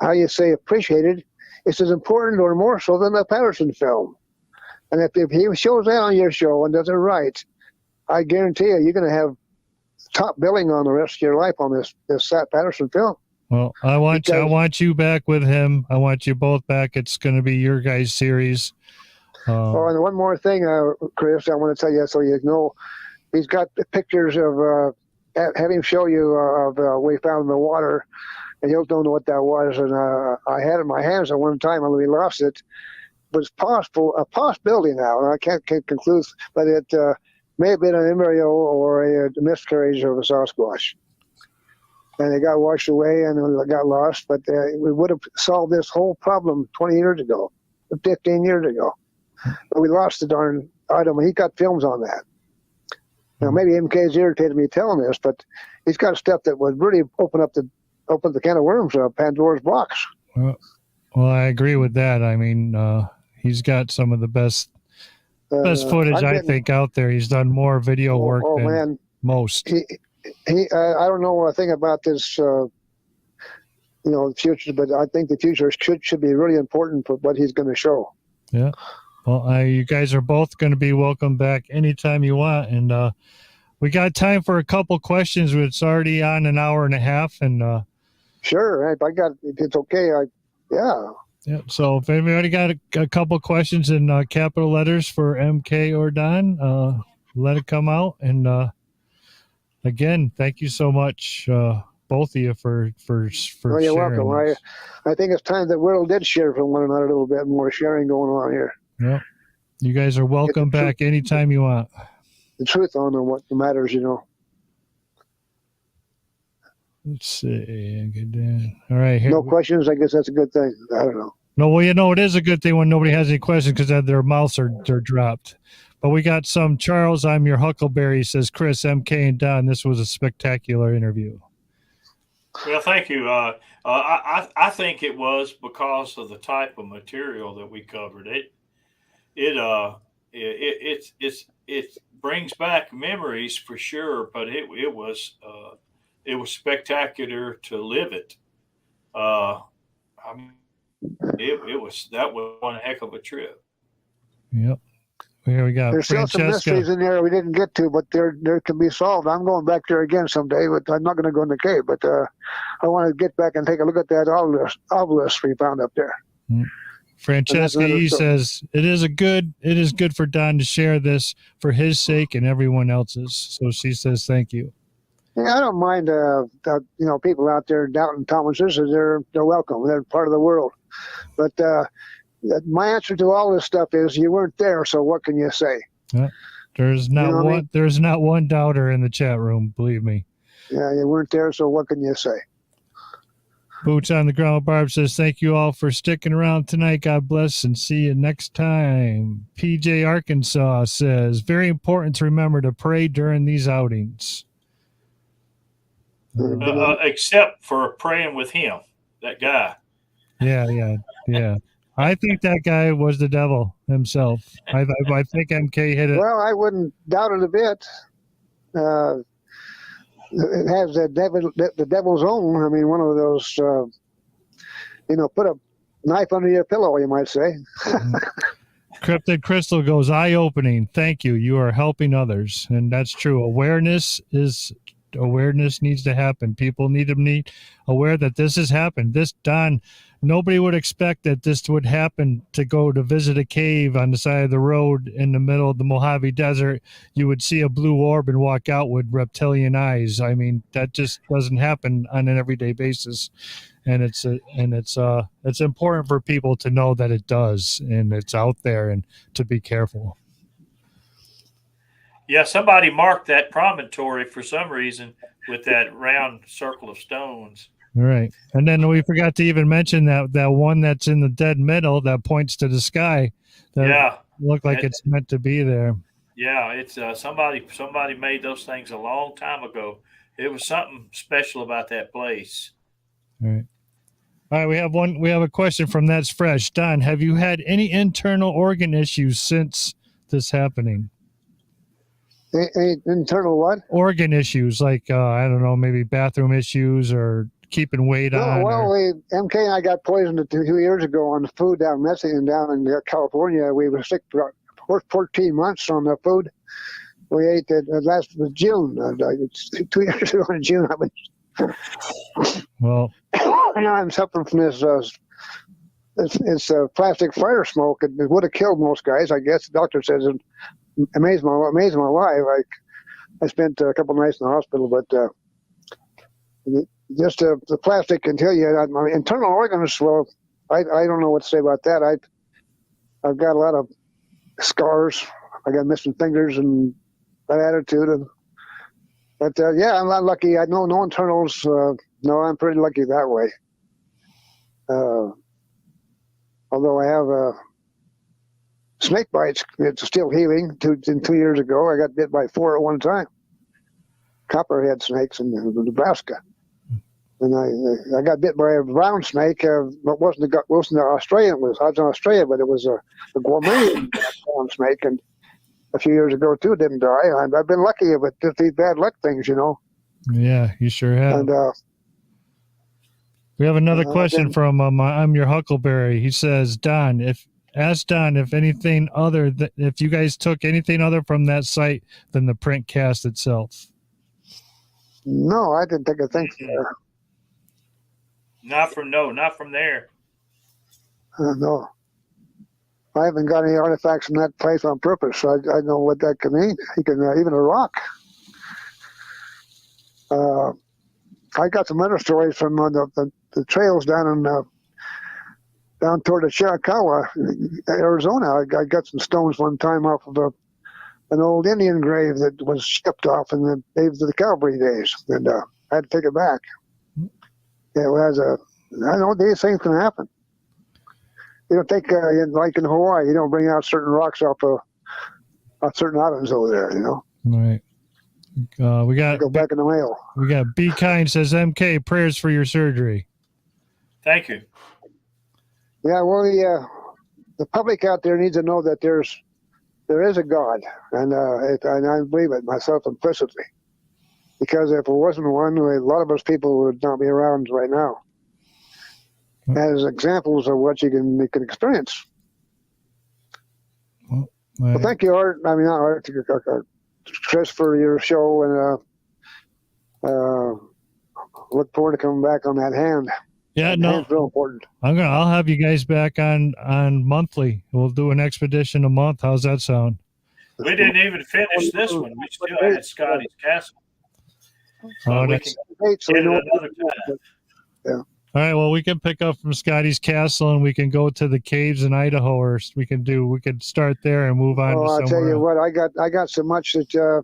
how you say, appreciated. It's as important or more so than the Patterson film. And if he shows that on your show and does it right, I guarantee you're going to have top billing on the rest of your life on this Patterson film. Well, I want you back with him. I want you both back. It's going to be your guys' series. Oh, and one more thing, Chris, I want to tell you so you know. He's got the pictures of, have him show you of we found in the water, and you'll don't know what that was. And I had it in my hands at one time, and we lost it. It was a possibility now, and I can't conclude, but it may have been an embryo or a miscarriage of a Sasquatch. And it got washed away and it got lost, but we would have solved this whole problem 20 years ago, 15 years ago. But we lost the darn item, and he got films on that. Now, maybe MK's irritated me telling this, but he's got stuff that would really open the can of worms, Pandora's box. Well, I agree with that. I mean, he's got some of the best footage, I think, out there. He's done more video work than most. I don't know a thing about this, the future, but I think the future should be really important for what he's going to show. Yeah. Well, you guys are both going to be welcome back anytime you want. And we got time for a couple questions. It's already on an hour and a half. And sure. If it's okay. Yeah. So if anybody got a couple questions in capital letters for MK or Don, let it come out. And again, thank you so much, both of you, for you're sharing. welcome. I think it's time the world did share from one another a little bit more sharing going on here. Yeah. You guys are welcome back anytime you want. The truth on what matters, Let's see. All right. Here. No questions. I guess that's a good thing. I don't know. No, well, it is a good thing when nobody has any questions because their mouths are dropped. But we got some. Charles, I'm your Huckleberry, says Chris, MK, and Don. This was a spectacular interview. Well, thank you. I think it was because of the type of material that we covered. It brings back memories for sure, but it was spectacular to live it. I mean, that was one heck of a trip. Yep. Here we go. There's still some mysteries in there we didn't get to, but there can be solved. I'm going back there again someday, but I'm not going to go in the cave. But I want to get back and take a look at that obelisk we found up there. Francesca E says it is good for Don to share this for his sake and everyone else's. So she says thank you. Yeah, I don't mind. People out there doubting Thomases, they're welcome. They're part of the world. But my answer to all this stuff is you weren't there, so what can you say? Yeah, there's not one doubter in the chat room, believe me. Yeah, you weren't there, so what can you say? Boots on the Ground Barb says, thank you all for sticking around tonight. God bless and see you next time. PJ Arkansas says, very important to remember to pray during these outings. Except for praying with him, that guy. Yeah. I think that guy was the devil himself. I think MK hit it. Well, I wouldn't doubt it a bit. It has the devil's own. I mean, one of those, put a knife under your pillow, you might say. Cryptid Crystal goes, eye-opening. Thank you. You are helping others. And that's true. Awareness needs to happen. People need to be aware that this has happened. Don, nobody would expect that this would happen, to go to visit a cave on the side of the road in the middle of the Mojave Desert. You would see a blue orb and walk out with reptilian eyes. I mean, that just doesn't happen on an everyday basis. And it's important for people to know that it does, and it's out there, and to be careful. Yeah, somebody marked that promontory for some reason with that round circle of stones. All right. And then we forgot to even mention that one that's in the dead middle that points to the sky. That looked like it's meant to be there. Yeah, it's somebody made those things a long time ago. It was something special about that place. All right. All right, we have a question from That's Fresh. Don, have you had any internal organ issues since this happening? Internal what? Organ issues, like, I don't know, maybe bathroom issues or keeping weight on. Well, MK and I got poisoned 2 years ago on the food down in California. We were sick for 14 months on the food. We ate it last June. 2 years ago in June. Well, now I'm suffering from this. It's plastic fire smoke. It would have killed most guys, I guess. The doctor says it amazed my life. I spent a couple nights in the hospital, but just the plastic can tell you. My internal organs. Well, I don't know what to say about that. I've got a lot of scars. I got missing fingers and that attitude. But I'm not lucky. I know no internals. No, I'm pretty lucky that way. Although I have snake bites, it's still healing. 2 years ago, I got bit by 4 at one time. Copperhead snakes in Nebraska. And I got bit by a brown snake, but wasn't the Australian. I was in Australia, but it was a gourmet brown snake. And a few years ago, too, didn't die. I've been lucky, but just these bad luck things, Yeah, you sure have. And we have another question from I'm your Huckleberry. He says, ask Don if if you guys took anything other from that site than the print cast itself. No, I didn't take a thing from there. Not from there. No. I haven't got any artifacts from that place on purpose, so I know what that can mean. Even a rock. I got some other stories from the trails down toward the Chiricahua, Arizona. I got some stones one time off of an old Indian grave that was shipped off in the days of the cavalry days, and I had to take it back. It was I know these things can happen. You don't think, like in Hawaii, you don't bring out certain rocks off certain islands over there, All right. We got go back in the mail. We got Be Kind says, MK, prayers for your surgery. Thank you. Yeah, well, the public out there needs to know that there is a God, and I believe it myself implicitly. Because if there wasn't one, a lot of us people would not be around right now. As examples of what you can experience. Well, thank you, Art. I mean, not Art, Chris, for your show, and look forward to coming back on that hand. Yeah, Hand's real important. I'll have you guys back on monthly. We'll do an expedition a month. How's that sound? We didn't even finish this one. We still had Scotty's Castle. So we can get it another time. Yeah. All right. Well, we can pick up from Scotty's Castle and we can go to the caves in Idaho, or we could start there and move on. I'll tell you what, I got so much that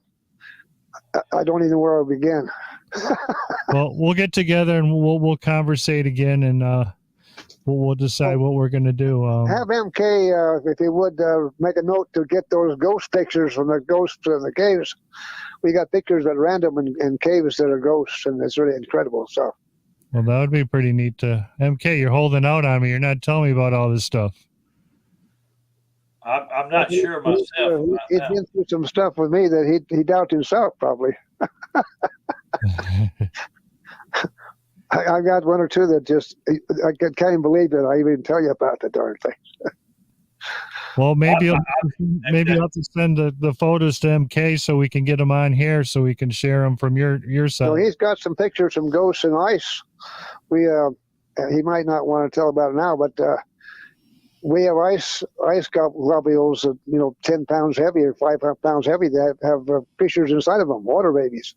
I don't even know where I'll begin. Well, we'll get together and we'll conversate again, and we'll decide what we're going to do. Have MK, if he would, make a note to get those ghost pictures from the ghosts in the caves. We got pictures at random in caves that are ghosts, and it's really incredible. So. Well, that would be pretty neat. MK, you're holding out on me. You're not telling me about all this stuff. I'm not sure myself. He's been through some stuff with me that he doubts himself, probably. I got one or two that just, I can't even believe it. I even tell you about the darn thing. Well, maybe I'll have to send the photos to MK so we can get them on here so we can share them from your side. So he's got some pictures from ghosts and ice. He might not want to tell about it now, but we have ice globules that 10 pounds heavy or 5 pounds heavy that have pictures inside of them, water babies.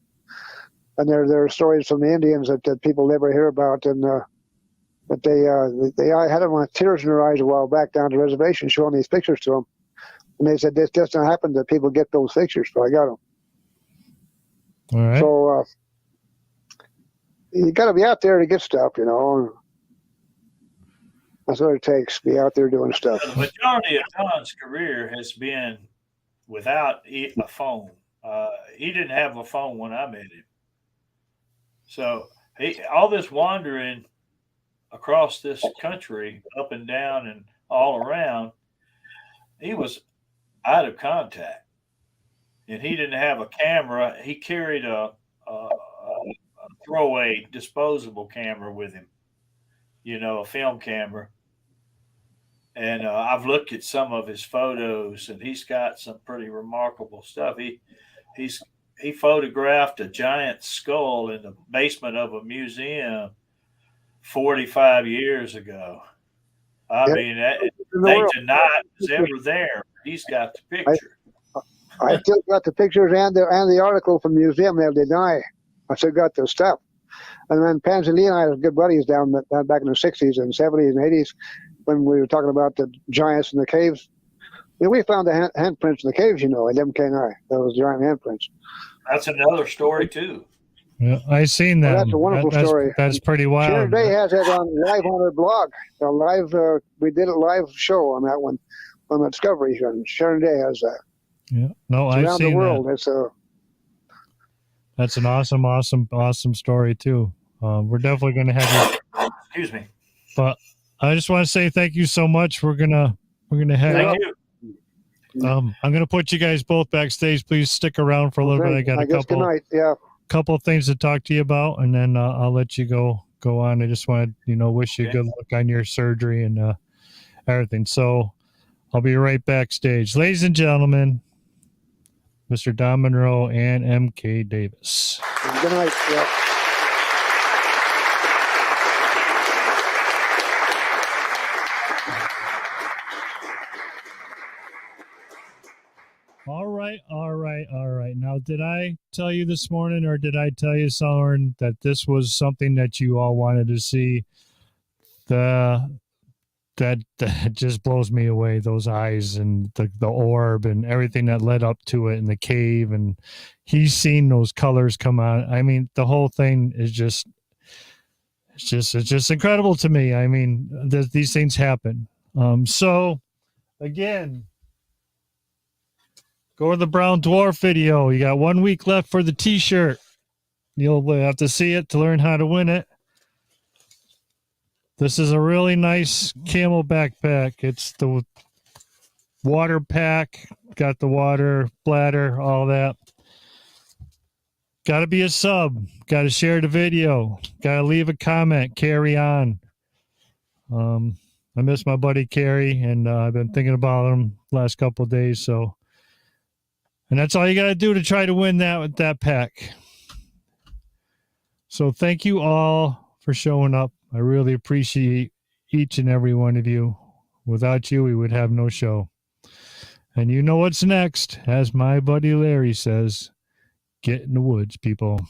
And there are stories from the Indians that people never hear about, and but they had them with tears in their eyes a while back down the reservation, showing these pictures to them, and they said this doesn't happen that people get those pictures, so I got them. All right. So you got to be out there to get stuff, That's what it takes. Be out there doing stuff. The majority of Don's career has been without a phone. He didn't have a phone when I met him. So all this wandering across this country, up and down and all around, he was out of contact. And he didn't have a camera. He carried a throwaway disposable camera with him, a film camera. And I've looked at some of his photos, and he's got some pretty remarkable stuff. He photographed a giant skull in the basement of a museum 45 years ago. I mean, they denied it was ever there. He's got the picture. I still got the pictures and the article from the museum. They'll deny. I still got the stuff. And then Panzali and I were good buddies down back in the 60s and 70s and 80s when we were talking about the giants in the caves. We found the handprints in the caves, at M.K. and I. Those giant handprints. That's another story, too. Yeah, I seen that. Well, that's a wonderful story. That's pretty wild. Sharon Day has it live on her blog. We did a live show on that one, on the Discovery. And Sharon Day has that. Yeah, no, I've around seen the world. That. That's an awesome story too. We're definitely going to have you. Excuse me. But I just want to say thank you so much. We're gonna head Thank up. you. I'm gonna put you guys both backstage. Please stick around for a little bit. I got a couple of things to talk to you about, and then I'll let you go on. I just want to wish you good luck on your surgery and everything. So I'll be right backstage, ladies and gentlemen. Mr. Don Monroe and M.K. Davis. Good night. Yeah. All right. Now, did I tell you this morning, or did I tell you, Soren, that this was something that you all wanted to see? That just blows me away. Those eyes and the orb and everything that led up to it in the cave, and he's seen those colors come out. I mean, the whole thing is just it's just incredible to me. I mean, these things happen. So again, go to the Brown Dwarf video. You got 1 week left for the t-shirt. You'll have to see it to learn how to win it. This is a really nice camel backpack. It's the water pack, got the water bladder, all that. Got to be a sub. Got to share the video. Got to leave a comment. Carry on. I miss my buddy Carrie, and I've been thinking about him last couple of days. So, and that's all you got to do to try to win that with that pack. So thank you all for showing up. I really appreciate each and every one of you. Without you, we would have no show. And you know what's next, as my buddy Larry says. Get in the woods, people.